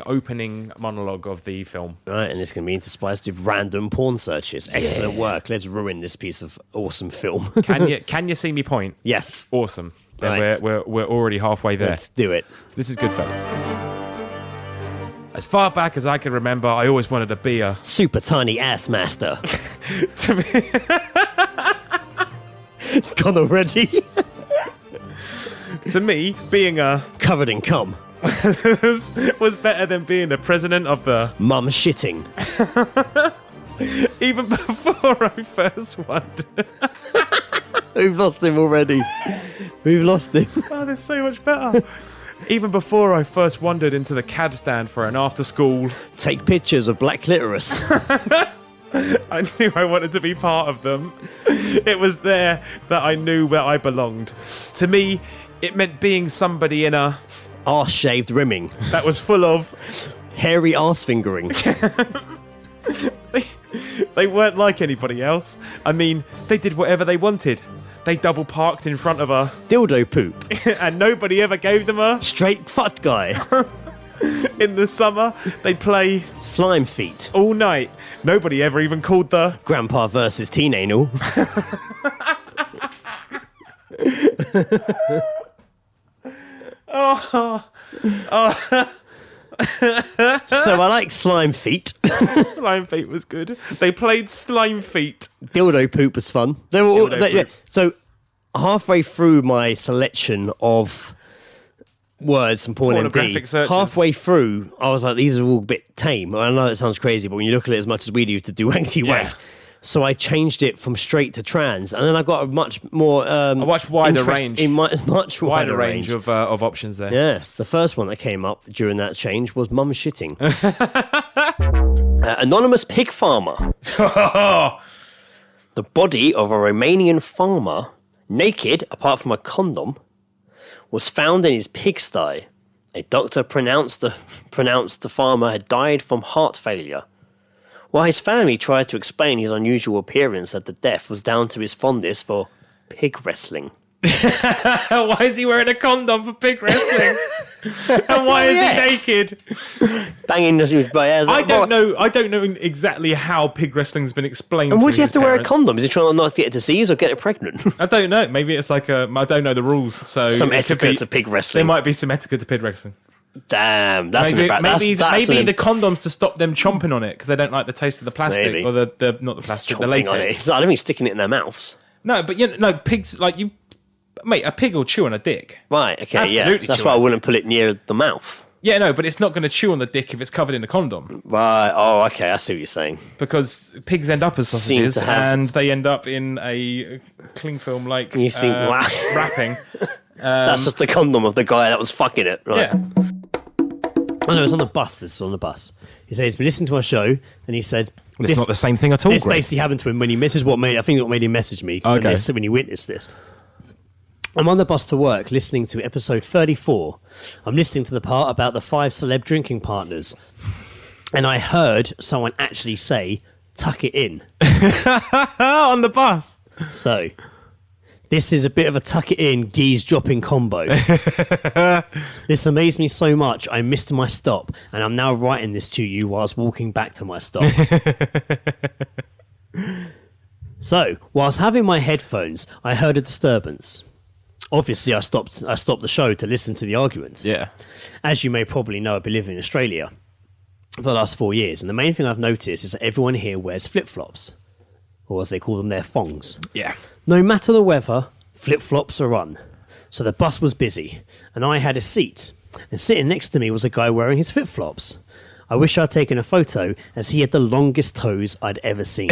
opening monologue of the film. Right, and it's going to be interspersed with random porn searches. Excellent work. Let's ruin this piece of awesome film. Can you see me point? Yes. Awesome. Right. We're already halfway there. Let's do it. So this is Goodfellas. As far back as I can remember, I always wanted to be a super tiny ass master. To me, it's gone already. To me, being a covered in cum was better than being the president of the mum shitting. Even before I first wondered. We've lost him already. We've lost him. Oh, there's so much better. Even before I first wandered into the cab stand for an after-school... Take pictures of black clitoris. I knew I wanted to be part of them. It was there that I knew where I belonged. To me, it meant being somebody in a... arse-shaved rimming. That was full of... hairy arse fingering. They weren't like anybody else. I mean, they did whatever they wanted. They double parked in front of a dildo poop. And nobody ever gave them a straight fuck guy. In the summer, they'd play slime feet all night. Nobody ever even called the grandpa versus teen anal. So I like slime feet. Slime feet was good. They played slime feet. Dildo poop was fun. They were all, yeah. So halfway through my selection of words from Porn MD, halfway through I was like, these are all a bit tame. I know it sounds crazy, but when you look at it as much as we do to do Wankety Wank, so I changed it from straight to trans, and then I got a much more a much wider range, much wider range of options there. Yes, the first one that came up during that change was mum shitting. Anonymous pig farmer. The body of a Romanian farmer, naked apart from a condom, was found in his pigsty. A doctor pronounced the farmer had died from heart failure. While his family tried to explain his unusual appearance, that the death was down to his fondness for pig wrestling. Why is he wearing a condom for pig wrestling? And why is he naked? Banging his bare. I don't know exactly how pig wrestling's been explained. And would you have to wear a parents. condom? Is he trying not to get a disease or get it pregnant? I don't know. Maybe it's like I don't know the rules. So some etiquette to pig wrestling. There might be some etiquette to pig wrestling. Damn, that's maybe the condoms to stop them chomping on it because they don't like the taste of the plastic or the not the plastic, the latex. I don't mean sticking it in their mouths. No, but pigs like you, mate. A pig will chew on a dick. Right. Okay. Absolutely. Yeah. That's why I wouldn't put it near the mouth. Yeah, no, but it's not going to chew on the dick if it's covered in a condom. Right. Oh, okay. I see what you're saying. Because pigs end up as sausages and they end up in a cling film like wrapping. That's just the condom of the guy that was fucking it, right? Yeah. Oh no, it's on the bus. This is on the bus. He said he's been listening to our show, and he said it's not the same thing at all. This basically happened to him when he messaged what made him message me. Okay. When he witnessed this. I'm on the bus to work, listening to episode 34. I'm listening to the part about the 5 celeb drinking partners, and I heard someone actually say, "Tuck it in," on the bus. So. This is a bit of a tuck it in, geese dropping combo. This amazed me so much, I missed my stop, and I'm now writing this to you whilst walking back to my stop. So, whilst having my headphones, I heard a disturbance. Obviously, I stopped the show to listen to the arguments. Yeah. As you may probably know, I've been living in Australia for the last 4 years, and the main thing I've noticed is that everyone here wears flip-flops, or as they call them, their thongs. Yeah. No matter the weather, flip-flops are on. So the bus was busy, and I had a seat. And sitting next to me was a guy wearing his flip-flops. I wish I'd taken a photo, as he had the longest toes I'd ever seen.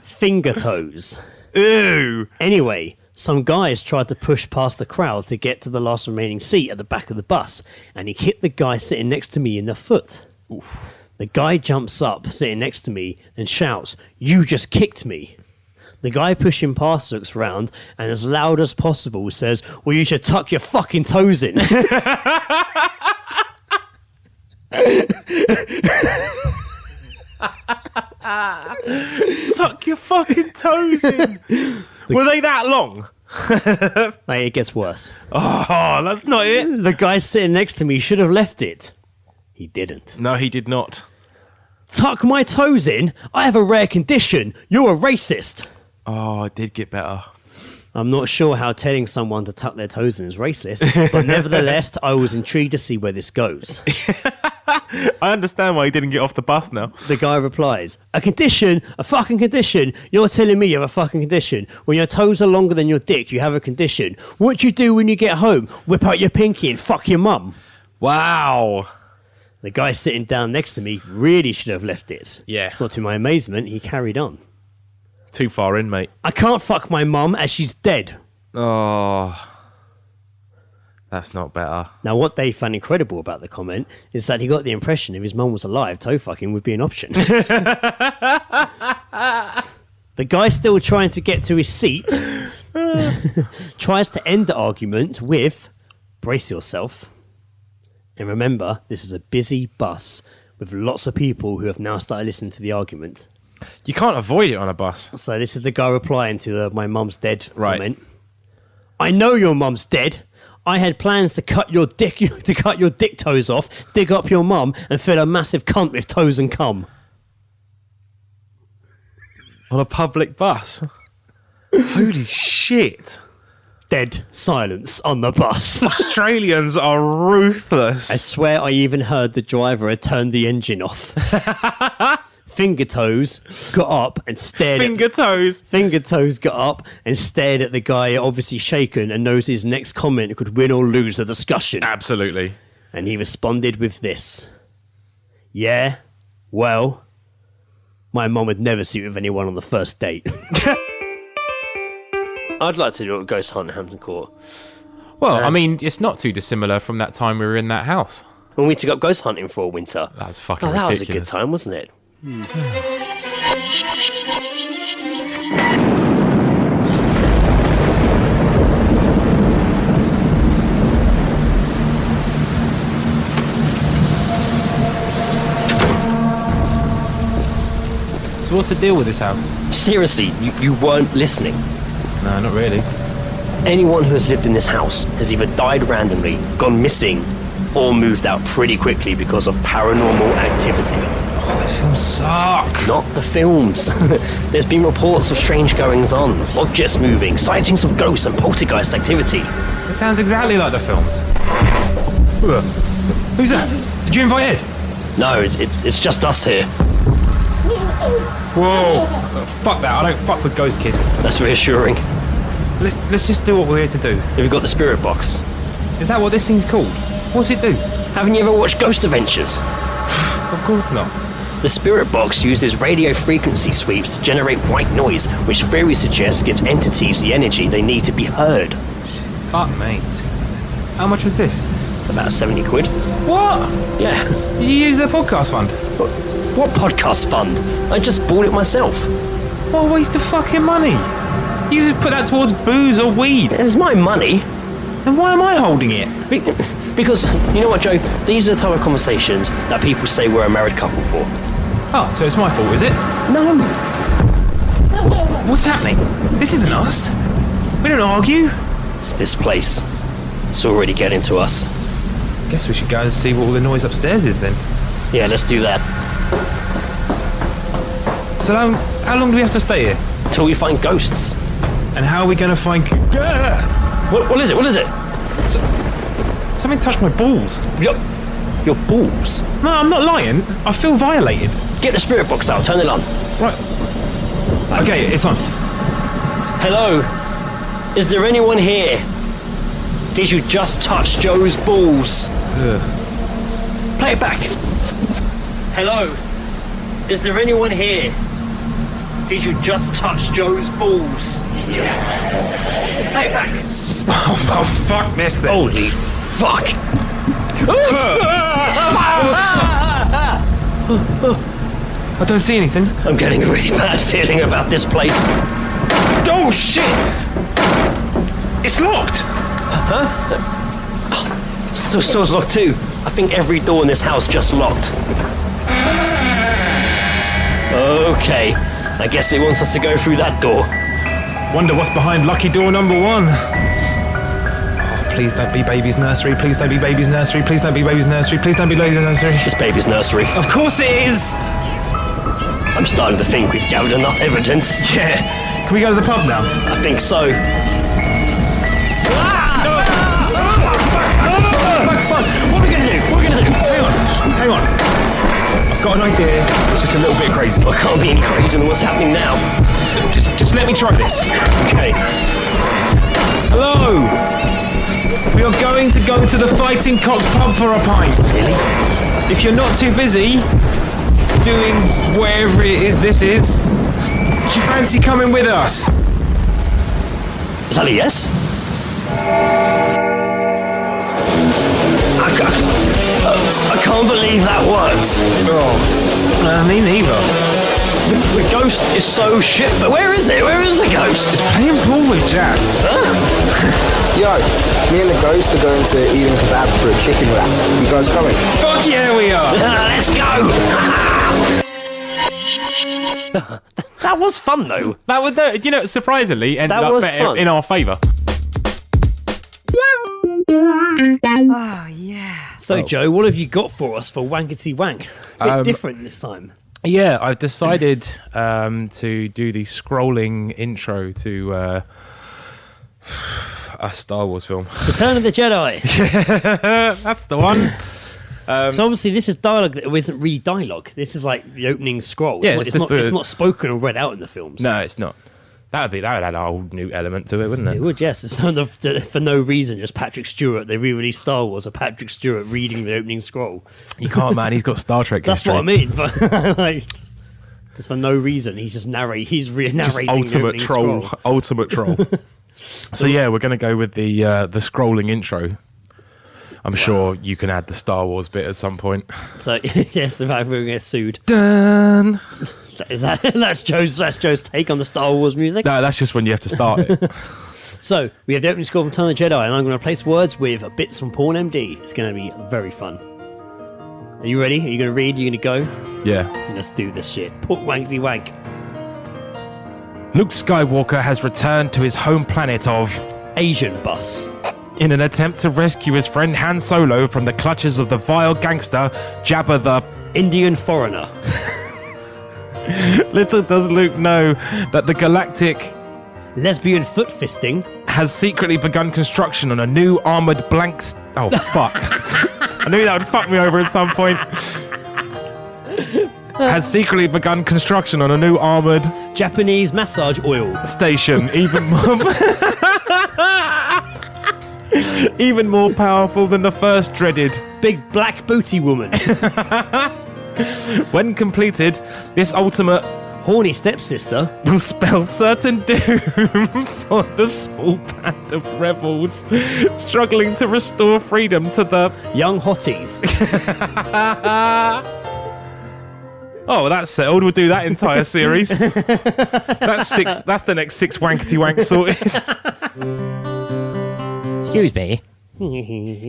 Finger toes. Ew. Anyway, some guys tried to push past the crowd to get to the last remaining seat at the back of the bus, and he hit the guy sitting next to me in the foot. Oof. The guy jumps up, sitting next to me, and shouts, "You just kicked me." The guy pushing past looks round and as loud as possible says, "Well, you should tuck your fucking toes in." Tuck your fucking toes in. Were they that long? Mate, it gets worse. Oh, that's not it. The guy sitting next to me should have left it. He didn't. No, he did not. Tuck my toes in? I have a rare condition. You're a racist. Oh, it did get better. I'm not sure how telling someone to tuck their toes in is racist, but nevertheless, I was intrigued to see where this goes. I understand why he didn't get off the bus now. The guy replies, "A condition? A fucking condition? You're telling me you have a fucking condition? When your toes are longer than your dick, you have a condition. What do you do when you get home? Whip out your pinky and fuck your mum." Wow. The guy sitting down next to me really should have left it. Yeah. Not to my amazement, he carried on. Too far in, mate. "I can't fuck my mum as she's dead." Oh, that's not better. Now, what they found incredible about the comment is that he got the impression if his mum was alive, toe fucking would be an option. The guy still trying to get to his seat tries to end the argument with, "Brace yourself. And remember, this is a busy bus with lots of people who have now started listening to the argument." You can't avoid it on a bus. So this is the guy replying to the "my mum's dead" comment. "I know your mum's dead. I had plans to cut your dick toes off, dig up your mum, and fill a massive cunt with toes and cum." On a public bus? Holy shit. Dead silence on the bus. Australians are ruthless. I swear I even heard the driver had turned the engine off. Finger toes got up and stared Finger toes got up and stared at the guy, obviously shaken, and knows his next comment could win or lose the discussion. Absolutely. And he responded with this: "Yeah, well, my mum would never sleep with anyone on the first date." I'd like to do a ghost hunt in Hampton Court. Well, I mean, it's not too dissimilar from that time we were in that house. When we took up ghost hunting for a winter. That was fucking that ridiculous. was a good time, wasn't it? So what's the deal with this house? Seriously, you weren't listening. No, not really. Anyone who has lived in this house has either died randomly, gone missing, or moved out pretty quickly because of paranormal activity. Oh, the films suck. Not the films. There's been reports of strange goings on, objects moving, sightings of ghosts and poltergeist activity. It sounds exactly like the films. Who's that? Did you invite Ed? No, it's just us here. Whoa. Fuck that. I don't fuck with ghost kids. That's reassuring. Let's just do what we're here to do. Have you got the spirit box? Is that what this thing's called? What's it do? Haven't you ever watched Ghost Adventures? Of course not. The spirit box uses radio frequency sweeps to generate white noise, which theory suggests gives entities the energy they need to be heard. Fuck me. How much was this? About 70 quid. What? Yeah. Did you use the podcast fund? What podcast fund? I just bought it myself. What a waste of fucking money. You just put that towards booze or weed. It's my money. Then why am I holding it? Because, you know what, Joe? These are the type of conversations that people say we're a married couple for. Oh, so it's my fault, is it? No. What's happening? This isn't us. We don't argue. It's this place. It's already getting to us. Guess we should go and see what all the noise upstairs is then. Yeah, let's do that. So how long do we have to stay here? Till we find ghosts. And how are we going to find... What is it? What is it? Something touched my balls. Your balls? No, I'm not lying. I feel violated. Get the spirit box out. Turn it on. Right. Okay, it's on. Hello? Is there anyone here? Did you just touch Joe's balls? Play it back. Hello? Is there anyone here? Did you just touch Joe's balls? Play it back. Oh, fuck this thing. Holy fuck. I don't see anything. I'm getting a really bad feeling about this place. Oh shit! It's locked. Store's locked too. I think every door in this house just locked. Okay, I guess it wants us to go through that door. Wonder what's behind lucky door number 1. Oh, please don't be baby's nursery. Please don't be baby's nursery. Please don't be baby's nursery. Please don't be baby's nursery. It's baby's nursery. Of course it is. I'm starting to think we've gathered enough evidence. Yeah. Can we go to the pub now? I think so. What are we going to do? Hang on. I've got an idea. It's just a little bit crazy. Well, it can't be any crazier than what's happening now. Just let me try this. Okay. Hello. We are going to go to the Fighting Cock's pub for a pint. Really? If you're not too busy doing whatever it is this is, do you fancy coming with us? Is that a yes? I can't believe that worked. Oh, me neither. The ghost is so shit. Where is it? Where is the ghost? It's playing pool with Jack. Yo, me and the ghost are going to eating kebab for a chicken wrap. You guys coming? Fuck yeah, we are. Let's go. That was fun though. That was, surprisingly ended That up was better fun. in our favour. Oh, yeah. So, Joe, what have you got for us for Wankety Wank? A bit different this time. Yeah, I've decided to do the scrolling intro to a Star Wars film. Return of the Jedi. That's the one. So obviously this is dialogue that isn't really dialogue. This is like the opening scroll. Yeah, it's not spoken or read out in the films. No, it's not. That would add a whole new element to it, wouldn't it? It would, yes. So for no reason, just Patrick Stewart. They re-released Star Wars of Patrick Stewart reading the opening scroll. You can't, man. He's got Star Trek That's history. what I mean. But, like, just for no reason, he's just narrating. He's narrating ultimate the troll. scroll. Ultimate troll. So yeah, we're going to go with the scrolling intro. I'm sure you can add the Star Wars bit at some point. So yes, in fact, we're going to get sued. Dun. That's Joe's take on the Star Wars music. No, that's just when you have to start it. So we have the opening score from Return of the Jedi, and I'm going to replace words with bits from Porn MD. It's going to be very fun. Are you ready? Are you going to read? Are you going to go? Yeah. Let's do this shit. Put wankety wank. Luke Skywalker has returned to his home planet of Asian Bus. in an attempt to rescue his friend Han Solo from the clutches of the vile gangster Jabba the Indian foreigner. Little does Luke know that the galactic lesbian foot fisting has secretly begun construction on a new armoured blank... Oh, fuck. I knew that would fuck me over at some point. Has secretly begun construction on a new armoured... Japanese massage oil station, even more powerful than the first dreaded big black booty woman. When completed, this ultimate horny stepsister will spell certain doom for the small band of rebels struggling to restore freedom to the young hotties. Oh, that's settled. We'll do that entire series. That's six. That's the next 6 wankety wanks sorted. Excuse me.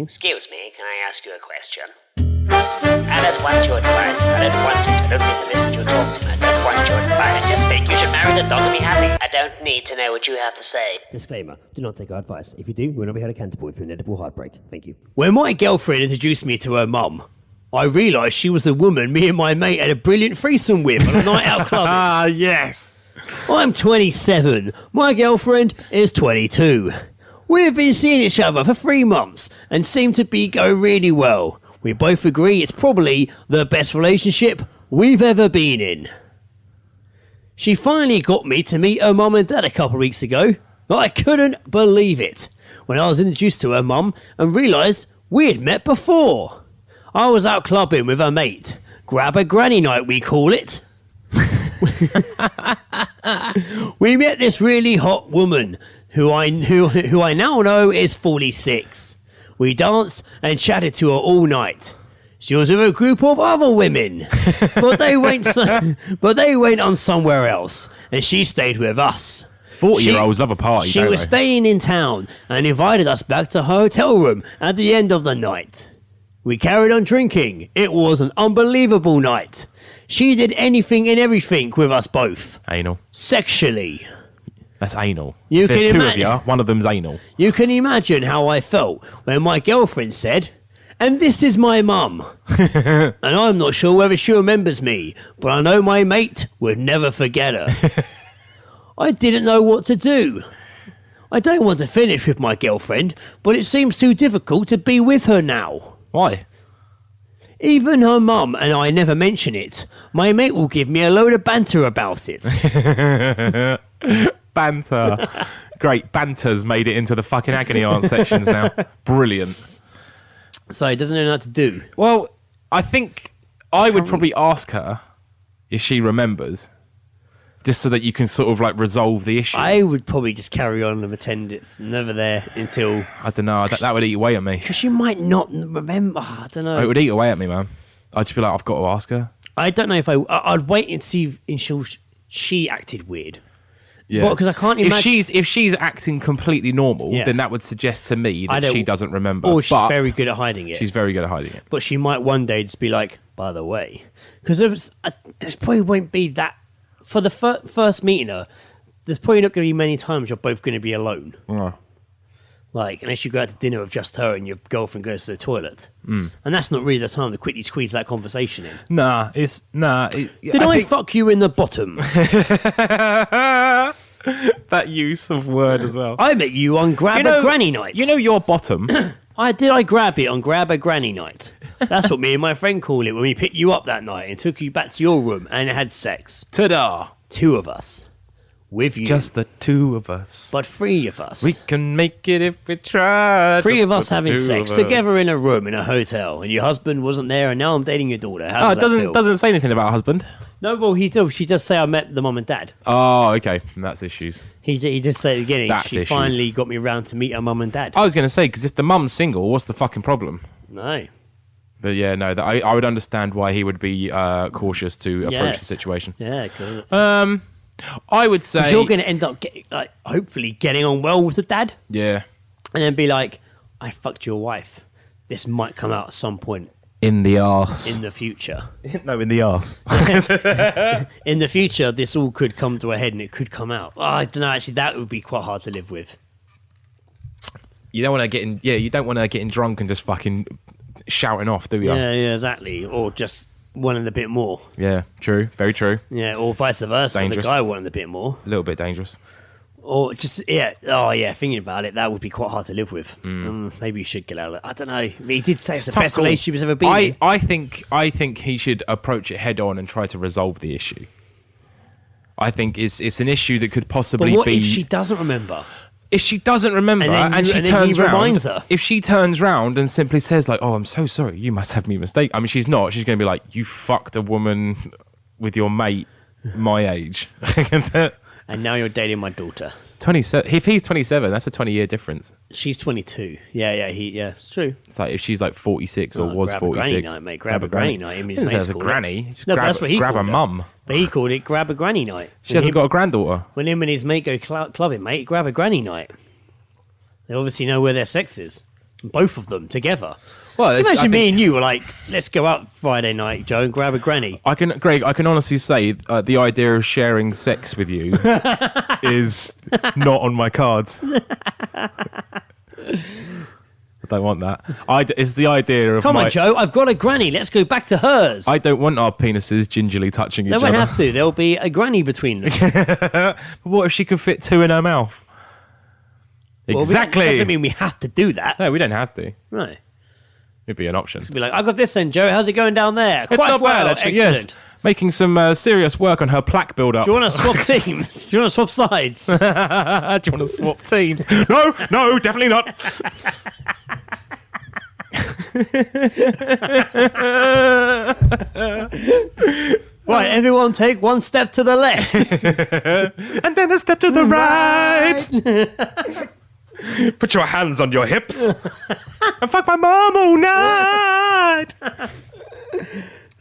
Excuse me, can I ask you a question? I don't want your advice. I don't want it. I don't need to listen to your talks. I don't want your advice. Just think you should marry the dog and be happy. I don't need to know what you have to say. Disclaimer, do not take our advice. If you do, we'll not be held accountable for inedible heartbreak. Thank you. When my girlfriend introduced me to her mum, I realised she was the woman me and my mate had a brilliant threesome with on a night out clubbing. Ah, yes. I'm 27. My girlfriend is 22. We've been seeing each other for 3 months and seem to be going really well. We both agree it's probably the best relationship we've ever been in. She finally got me to meet her mum and dad a couple of weeks ago. I couldn't believe it when I was introduced to her mum and realised we had met before. I was out clubbing with her mate. Grab a granny night, we call it. We met this really hot woman who I now know is 46. We danced and chatted to her all night. She was with a group of other women, but they went on somewhere else, and she stayed with us. 40-year-olds love a party, She don't was they? staying in town and invited us back to her hotel room at the end of the night. We carried on drinking. It was an unbelievable night. She did anything and everything with us both. Anal. Sexually. That's anal. You If there's can two imagine- of you, one of them's anal. You can imagine how I felt when my girlfriend said, "And this is my mum." And I'm not sure whether she remembers me, but I know my mate would never forget her. I didn't know what to do. I don't want to finish with my girlfriend, but it seems too difficult to be with her now. Why? Even her mum and I never mention it. My mate will give me a load of banter about it. Banter. Great. Banter's made it into the fucking agony aunt sections now. Brilliant. So he doesn't know what to do. Well, I think I would probably ask her if she remembers, just so that you can sort of like resolve the issue. I would probably just carry on and pretend it's never there until... I don't know. That would eat away at me. Because she might not remember. I don't know. It would eat away at me, man. I'd just be like, I've got to ask her. I don't know if I'd wait and see if she acted weird. Yeah, because I can't imagine if she's acting completely normal, Yeah. then that would suggest to me that she doesn't remember. Or she's But very good at hiding it. She's very good at hiding it. But she might one day just be like, by the way, because there's probably won't be that for the first meeting her. There's probably not going to be many times you're both going to be alone. Oh. Like, unless you go out to dinner with just her and your girlfriend goes to the toilet. Mm. And that's not really the time to quickly squeeze that conversation in. Did I fuck you in the bottom? That use of word as well. I met you on Grab a Granny Night. You know your bottom? I grab it on Grab a Granny Night. That's what me and my friend call it when we picked you up that night and took you back to your room and had sex. Ta-da! 2 of us. With you. Just the 2 of us. But 3 of us. We can make it if we try. 3 of Just us the having 2 sex of us. together in a room in a hotel, and your husband wasn't there, and now I'm dating your daughter. How does It that feel? doesn't say anything about husband. No, well, she does say I met the mum and dad. Oh, okay. That's issues. He just said again. That's She issues. finally got me round to meet her mum and dad. I was going to say, because if the mum's single, what's the fucking problem? No. But yeah, no, I would understand why he would be cautious to approach the situation. Yeah, because I would say you're going to end up hopefully getting on well with the dad. Yeah. And then be like, I fucked your wife. This might come out at some point. In the arse. In the future. No, in the arse. In the future, this all could come to a head and it could come out. Oh, I don't know, actually, that would be quite hard to live with. You don't want to get in. Yeah, you don't want to get in drunk and just fucking shouting off, do you? Yeah, exactly. Or just wanting a bit more. Yeah, true. Very true. Yeah, or vice versa. Dangerous. The guy wanted a bit more. A little bit dangerous. Or just, thinking about it, that would be quite hard to live with. Maybe you should get out of it. I don't know. I mean, he did say it's the best relationship he's ever been in. I think he should approach it head on and try to resolve the issue. I think it's an issue that could possibly But what be. if she doesn't remember? If she doesn't remember and she turns round, if she turns round and simply says like, "Oh, I'm so sorry, you must have me mistaken." I mean, she's not. She's going to be like, "You fucked a woman with your mate, my age." And now you're dating my daughter. 27. If he's 27, that's a 20-year difference. She's 22. Yeah, it's true. It's like if she's like 46 or was grab 46. A granny night, mate. Grab a granny night. I mean, He says a granny. Just No, but that's what he grab called a it. mum. But he called it grab a granny night. She hasn't got a granddaughter. When him and his mate go clubbing, mate, grab a granny night. They obviously know where their sex is. Both of them together. Well, imagine me and you were like, let's go out Friday night, Joe, and grab a granny. Greg, I can honestly say the idea of sharing sex with you is not on my cards. I don't want that. It's the idea of Come on, Joe, I've got a granny. Let's go back to hers. I don't want our penises gingerly touching each They other. won't have to. There'll be a granny between them. But what if she can fit 2 in her mouth? Exactly. Well, doesn't mean we have to do that. No, we don't have to. Right. It'd be an option. Be like, I got this then, Joe. How's it going down there? It's Quite not well. bad, actually. Excellent. Yes. Making some serious work on her plaque build-up. Do you want to swap teams? Do you want to swap sides? Do you want to swap teams? No, definitely not. Right, everyone take one step to the left. And then a step to the right. Put your hands on your hips. And fuck my mom all night.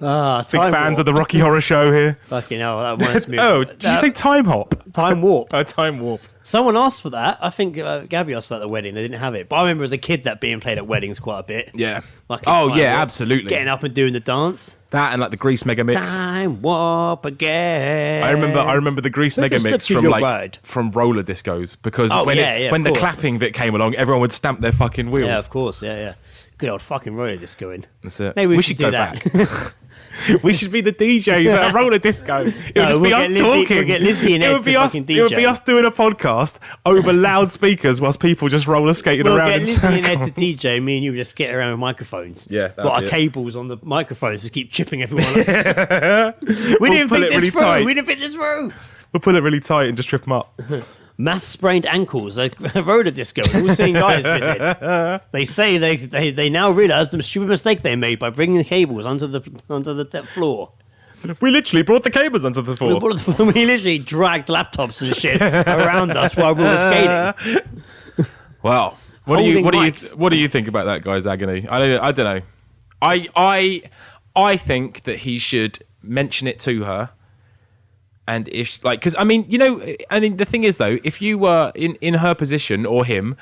Big fans of the Rocky Horror Show here. Fucking hell, that reminds me. Did you say Time Hop? Time Warp. Time Warp. Someone asked for that. I think Gabby asked for that at the wedding. They didn't have it. But I remember as a kid that being played at weddings quite a bit. Yeah. Like Absolutely. Getting up and doing the dance. That and like the Grease Mega Mix. Time Warp again. I remember the Grease Mega Mix from roller discos because when the clapping bit came along, everyone would stamp their fucking wheels. Yeah, of course. Yeah. Good old fucking roller discoing. That's it. Maybe we should go do that. back. We should be the DJs at a roller disco. It would just be us talking. We'll get Lizzie and Ed to fucking DJ. It would be us doing a podcast over loudspeakers whilst people just roller skating around. We'll get Lizzie and Ed circles. to DJ. Me and you just get around with microphones. Yeah, but our cables on the microphones just keep chipping everyone up. We We'll didn't pull think it this really through. tight. We didn't fit this through. We'll pull it really tight and just trip them up. Mass sprained ankles. A roller disco. All seeing guys visit. They say they now realise the stupid mistake they made by bringing the cables onto the floor. We literally brought the cables onto the floor. We literally dragged laptops and shit around us while we were skating. Wow. What do you think about that guy's agony? I don't know. I think that he should mention it to her. And if because the thing is though, if you were in her position or him,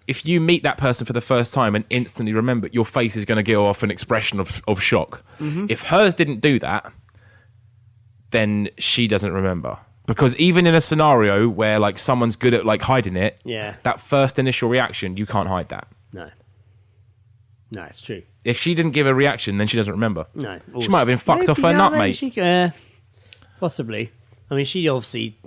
if you meet that person for the first time and instantly remember, your face is going to give off an expression of shock. Mm-hmm. If hers didn't do that, then she doesn't remember. Because even in a scenario where like someone's good at like hiding it, that first initial reaction, you can't hide that. No, it's true. If she didn't give a reaction, then she doesn't remember. No, she might have been fucked off her nut, mate. Possibly. I mean, she obviously.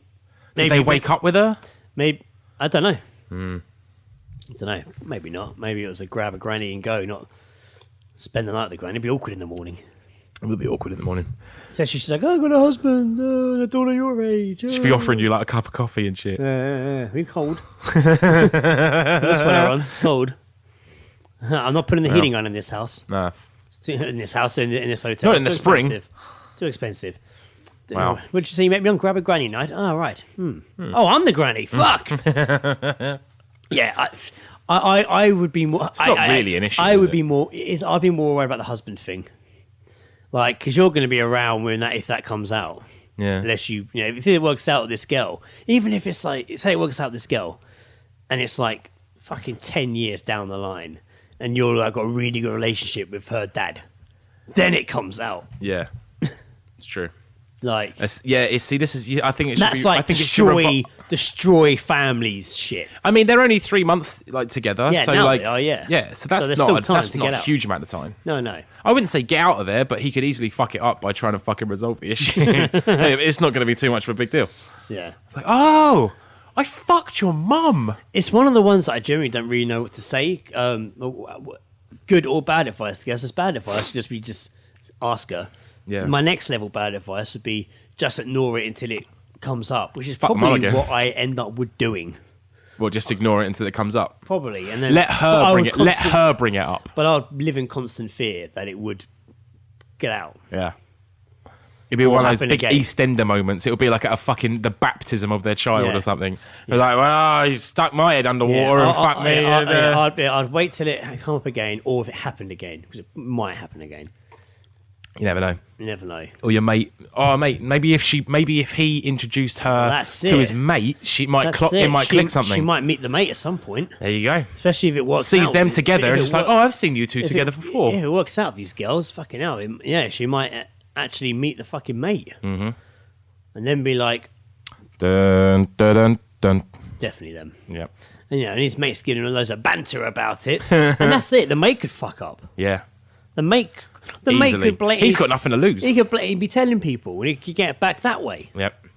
Did they wake up with her? Maybe I don't know. I don't know. Maybe not. Maybe it was a grab a granny and go, not spend the night with the granny. It'd be awkward in the morning. It would be awkward in the morning. So she's like, I've got a husband, and a daughter your age. She'd be offering you like a cup of coffee and shit. We're cold. This sweater on. It's cold. I'm not putting the heating on in this house. No. In this house, in this hotel. Not in the spring. Expensive. Too expensive. Wow. What'd you say? You met me on Grab a Granny night? Oh, right. Oh, I'm the granny. Fuck. Yeah, I would be more. It's not really an issue. I would be more. I'd be more worried about the husband thing, like because you're going to be around when if that comes out. Yeah. Unless if it works out with this girl, even if it's like say it works out with this girl, and it's like fucking 10 years down the line, and you're like got a really good relationship with her dad, then it comes out. Yeah, it's true. Like, see, this is. I think it should that's be. like I think destroy families shit. I mean, they're only 3 months together. Yeah, so now like, they are, yeah. Yeah, so that's there's not still time that's to not get a out. huge amount of time. No. I wouldn't say get out of there, but he could easily fuck it up by trying to fucking resolve the issue. It's not going to be too much of a big deal. Yeah. It's like, oh, I fucked your mum. It's one of the ones that I generally don't really know what to say. Good or bad advice. I guess it's bad advice. Just ask her. Yeah. My next level bad advice would be just ignore it until it comes up, which is probably what I end up doing. Well, just ignore it until it comes up. Probably, and then let her bring it up. But I'll live in constant fear that it would get out. Yeah. It'd be one of those big EastEnder moments. It would be like at the baptism of their child or something. They're like, well, he stuck my head underwater and fucked me. I'd wait till it come up again, or if it happened again, because it might happen again. You never know. You never know. Or your mate. Oh, mate. Maybe if he introduced her to his mate, it might click something. She might meet the mate at some point. There you go. Especially if it works. Sees them together, and just like, oh, I've seen you two together before. If it works out, these girls, fucking hell, she might actually meet the fucking mate, and then be like, dun dun dun dun. It's definitely them. Yep. And and his mate's giving him loads of banter about it, and that's it. The mate could fuck up. Yeah. The mate could blame. He's got nothing to lose. He'd be telling people, and he could get it back that way. Yep.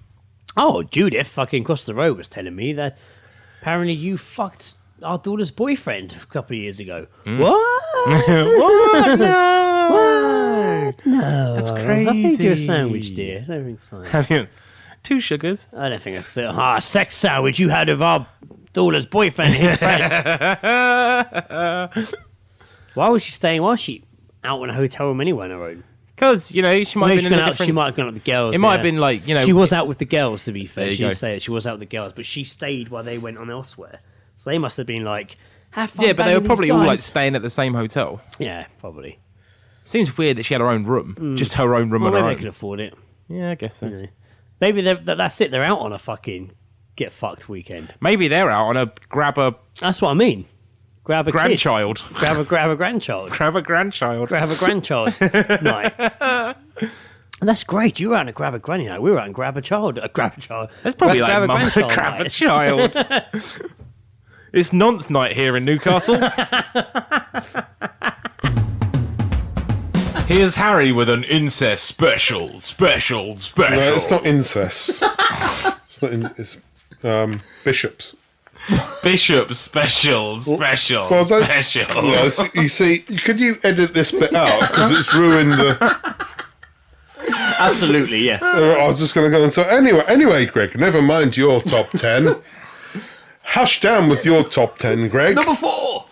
Oh, Judith fucking across the road was telling me that apparently you fucked our daughter's boyfriend a couple of years ago. What? What? No. What? No. That's crazy. I made you a sandwich, dear. Everything's fine. Have you 2 sugars? I don't think it's a sex sandwich you had of our daughter's boyfriend, his friend. Why was she staying? Why was she out in a hotel room anyway on her own? Because, she might have been in a different... She might have gone out with the girls. It might have been like, She was out with the girls, to be fair. There you go. She was out with the girls, but she stayed while they went on elsewhere. So they must have been like, have fun. Yeah, but they were banging probably these all like guys. staying at the same hotel. Yeah, probably. Seems weird that she had her own room, just her own room on her maybe own. they could afford it. Yeah, I guess so. Yeah. Maybe that's it. They're out on a fucking get fucked weekend. Maybe they're out on a grab a. That's what I mean. Grab a grandchild. Kid. Grab a grandchild. Grab a grandchild. Grab a grandchild night. And that's great. You were out and grab a granny night. We were out and grab a child. Grab a child. That's probably grab like a grandchild grab a night. child. It's nonce night here in Newcastle. Here's Harry with an incest special. No, it's not incest. It's bishops. Bishop special. Well, yeah, you see, could you edit this bit out because it's ruined the. Absolutely, yes. I was just going to go and say anyway, Greg. Never mind your top 10. Hush down with your top 10, Greg. Number 4.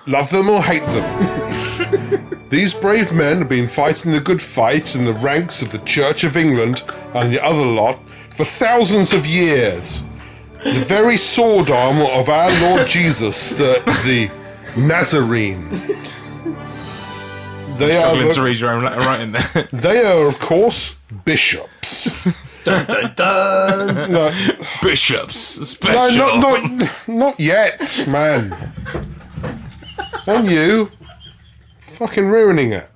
Love them or hate them. These brave men have been fighting the good fight in the ranks of the Church of England and the other lot for thousands of years. The very sword arm of our Lord Jesus, the Nazarene. They Struggling are to read your own letter right in there. They are, of course, bishops. Dun, dun, dun. No, bishops special. No, not yet, man. And you, fucking ruining it.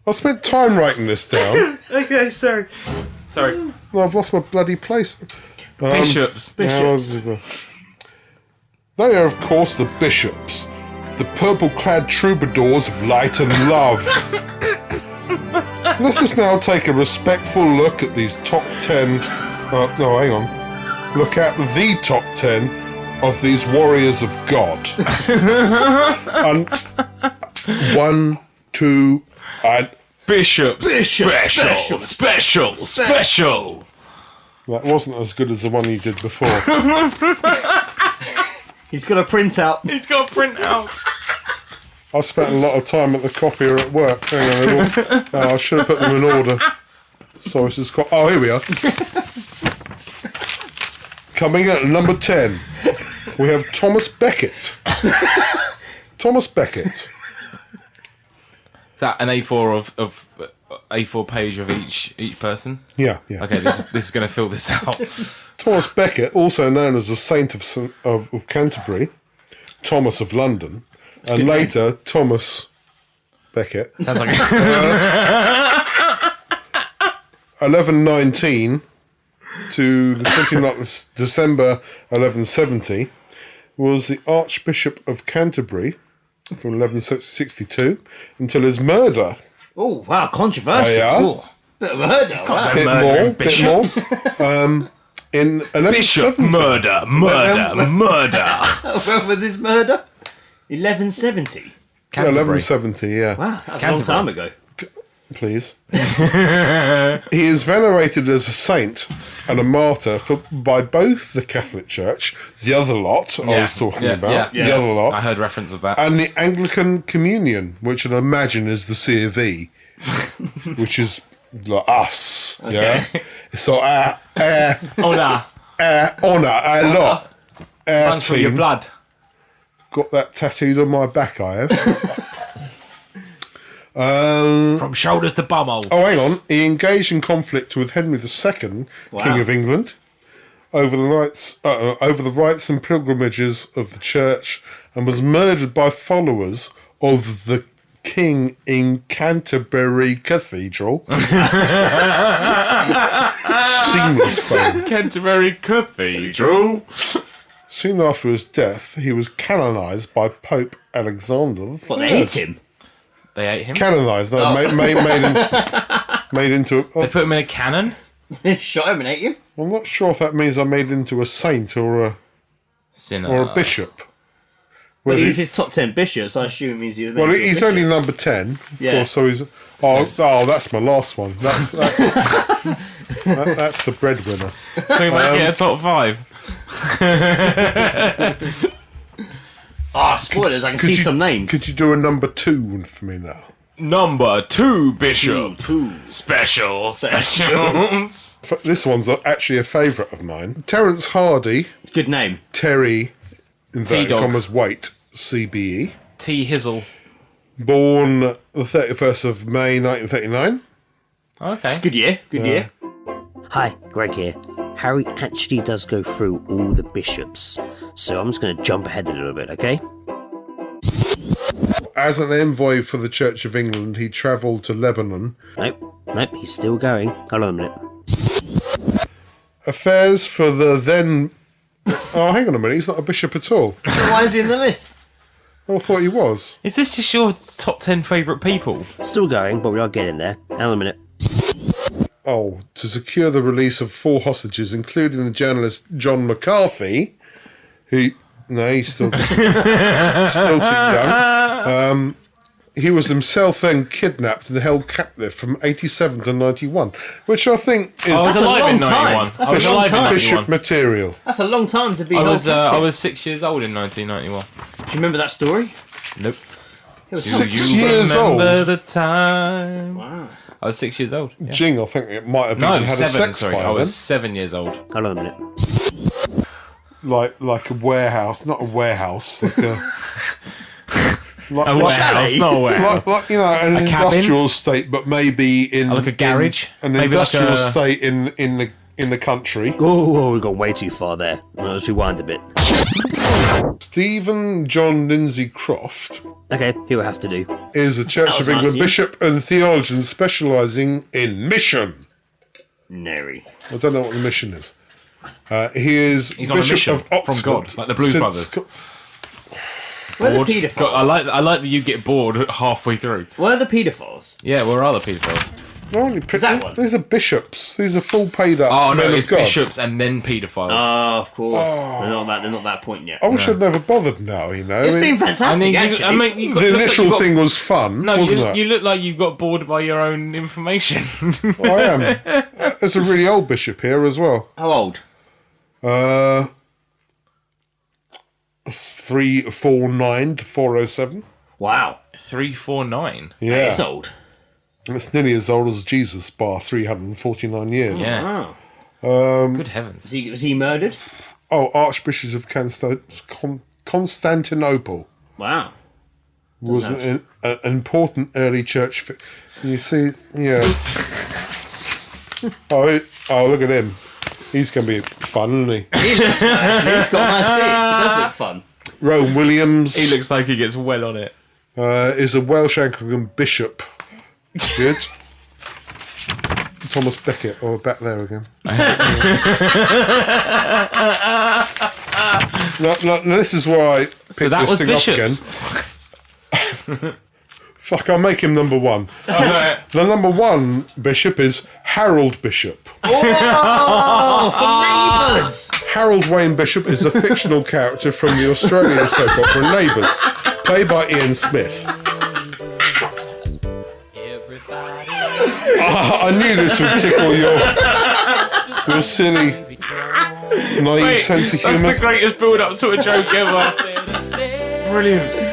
I spent time writing this down. Okay, sorry. No, I've lost my bloody place. Bishops. They are, of course, the bishops. The purple-clad troubadours of light and love. Let us now take a respectful look at these top 10... no, hang on. Look at the top 10 of these warriors of God. And 1, 2, and... Bishops. Special. That wasn't as good as the one you did before. He's got a printout. I spent a lot of time at the copier at work. Hang on, I should have put them in order. Sorry, this is here we are. Coming in at number 10, we have Thomas Becket. Thomas Becket. Is that an A4 of A4 page of each person? Yeah. Okay, this is going to fill this out. Thomas Becket, also known as the Saint of Canterbury, Thomas of London, and later Thomas Becket. Sounds like 1119 to the 29th of December 1170 was the Archbishop of Canterbury from 1162 until his murder. Oh, wow, controversial. Yeah. Bit of murder. Wow. Bit more. In 1170. Bishop murder. When was his murder? 1170. Yeah, 1170, yeah. Wow, that's a long time ago. Please. He is venerated as a saint and a martyr by both the Catholic Church, the other lot I was talking about, the other lot. I heard reference of that. And the Anglican Communion, which I'd imagine is the C of E, which is like us, yeah? So our honour, our lot, our runs through your team. blood. Got that tattooed on my back, I have. From shoulders to bumhole. Oh, hang on. He engaged in conflict with Henry II, King of England, over the rights and pilgrimages of the church, and was murdered by followers of the King in Canterbury Cathedral. Seamless fun. Canterbury Cathedral. Soon after his death, he was canonised by Pope Alexander III. What, they ate him? They ate him? Canonised, no, made into... They put him in a cannon? They shot him and ate him? I'm not sure if that means I made into a saint or a... Sinner. Or a bishop. Well, he's his top 10 bishops, I assume it means he was made Well, into a he's bishop. only number 10. Yeah. Of course, so he's... Oh, that's my last one. That's that's the breadwinner. Can we make it a top 5? Spoilers, I can see some names. Could you do a number 2 for me now? Number 2 bishop. Two. Specials. This one's actually a favourite of mine. Terence Hardy. Good name. Terry, in T-Dog. commas, Waite, CBE. T Hizzle. born the 31st of May 1939. Okay. Good year. Good year. Hi, Greg here. Harry actually does go through all the bishops, so I'm just going to jump ahead a little bit, okay? As an envoy for the Church of England, he travelled to Lebanon. Nope, he's still going. Hold on a minute. Affairs for the then... Oh, hang on a minute, he's not a bishop at all. Why is he in the list? I thought he was. Is this just your top 10 favourite people? Still going, but we are getting there. Hang on a minute. Oh, to secure the release of 4 hostages, including the journalist John McCarthy, who... No, he's still too young. He was himself then kidnapped and held captive from 87 to 91, which I think is... I was alive in 91. I was alive in 91. Bishop material. That's a long time to be I held captive. was 6 years old in 1991. Do you remember that story? Nope. It was 6 years old? Remember the time? Wow. I was 6 years old. Yeah. Jing, I think it might have even had 7, a sex sorry. by I was then. 7 years old. Hold on a minute. Like a warehouse, not a warehouse, like a... A warehouse, not a warehouse. Like you know, an A cabin? industrial estate, but maybe in... Like a garage? An Maybe like industrial a- estate in the country. Oh, we've gone way too far there. Let's rewind a bit. Stephen John Lindsay Croft... Okay, he will have to do. is a Church That was of England nice, bishop and theologian specialising in mission. Nary. I don't know what the mission is. He's on a Bishop mission of Oxford, from God, like the Blues since- Brothers. Where are Bored. the paedophiles? God, I like that you get bored halfway through. Where are the paedophiles? Yeah, where are the paedophiles? No, only these are bishops. These are full paid up. Oh no, men of it's God. bishops and then paedophiles. Oh, of course. They're not that point yet. I wish I'd never bothered now, you know. It's been fantastic, actually. The initial thing was fun, No, wasn't it? you look like you got bored by your own information. I am. There's a really old bishop here as well. How old? 349 to 407. Wow. 349. Yeah. That is old. It's nearly as old as Jesus, bar 349 years. Yeah. Wow. Good heavens. Was he murdered? Oh, Archbishop of Constantinople. Wow. Was an important early church. You see, yeah. oh, look at him. He's going to be fun, isn't he? He looks actually. He's got a nice beard. He does look fun. Rowan Williams. He looks like he gets well on it. Is a Welsh Anglican bishop. Good. Thomas Beckett. Oh, back there again. no, this is why I picked So that this was thing bishops. up again. Fuck, I'll make him number one. The number one bishop is Harold Bishop. Oh, for neighbours! Harold Wayne Bishop is a fictional character from the Australian soap opera Neighbours, played by Ian Smith. I knew this would tickle your silly, naive sense of humour. That's the greatest build-up to a joke ever. Brilliant.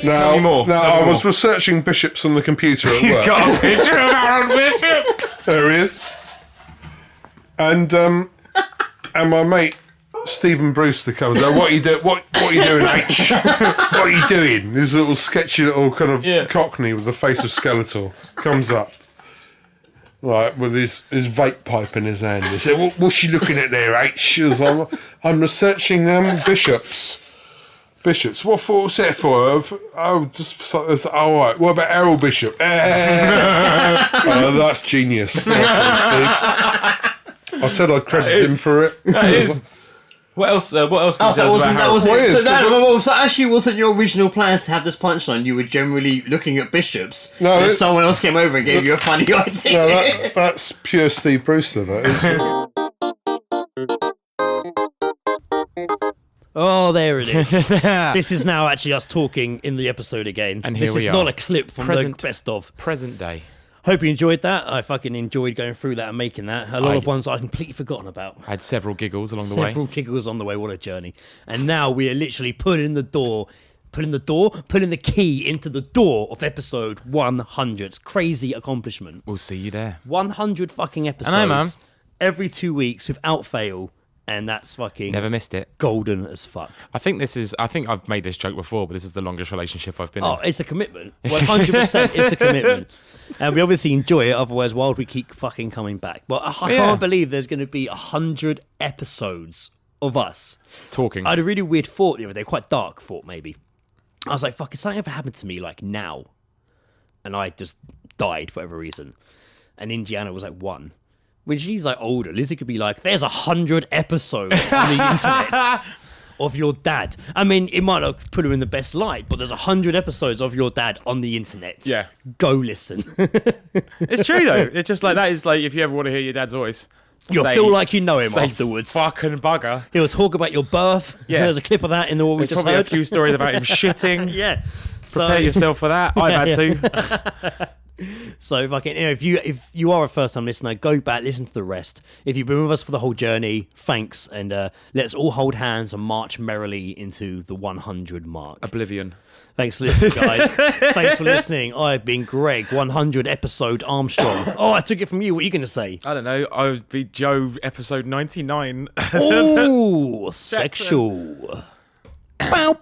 Now, me more. I was researching bishops on the computer at He's work. got a picture of Aaron Bishop. There he is. And my mate Stephen Brewster comes out. What are you doing? What are you doing, H? What are you doing? This little sketchy little kind of cockney with the face of Skeletor comes up. Right, with his vape pipe in his hand. He said, what's she looking at there, H? She was like, I'm researching bishops. Bishops. What's that for? All right. What about Errol Bishop? That's genius. Steve. I said I'd credit him for it. That is. What else? What else? Can you tell us about Harold? So actually wasn't your original plan to have this punchline. You were generally looking at bishops. No, and someone else came over and gave you a funny idea. No, that's pure Steve Brewster. That is. Oh, there it is. This is now actually us talking in the episode again. And here this we is are. not a clip from the best of. Present day. Hope you enjoyed that. I fucking enjoyed going through that and making that. A lot of ones I completely forgotten about. I had several giggles along the way. Several giggles on the way. What a journey. And now we are literally putting the key into the door of episode 100. It's crazy accomplishment. We'll see you there. 100 fucking episodes. I know, man. Every 2 weeks without fail. And that's fucking Never missed it. golden as fuck. I think I've made this joke before, but this is the longest relationship I've been in. Oh, it's a commitment. 100% it's a commitment. And we obviously enjoy it, otherwise why would we keep fucking coming back? But I can't believe there's going to be 100 episodes of us talking. I had a really weird thought the other day, quite dark thought maybe. I was like, fuck, if something ever happened to me like now, and I just died for whatever reason, and Indiana was like 1, when she's like older, Lizzie could be like, there's 100 episodes on the internet of your dad. I mean, it might not put her in the best light, but there's 100 episodes of your dad on the internet. Yeah. Go listen. It's true though. It's just like, that is like, if you ever want to hear your dad's voice, You'll feel like you know him say afterwards. Fucking bugger. He'll talk about your birth. Yeah. There's a clip of that in the what we There's just probably heard. a few stories about him shitting. Yeah. Prepare yourself for that. I've had to. So fucking, if you are a first time listener, go back, listen to the rest. If you've been with us for the whole journey, thanks, and let's all hold hands and march merrily into the 100 mark. Oblivion. Thanks for listening, guys. Thanks for listening. I've been Greg, 100 episode Armstrong. Oh, I took it from you. What are you going to say? I don't know. I would be Joe, episode 99. Oh, sexual. Bow.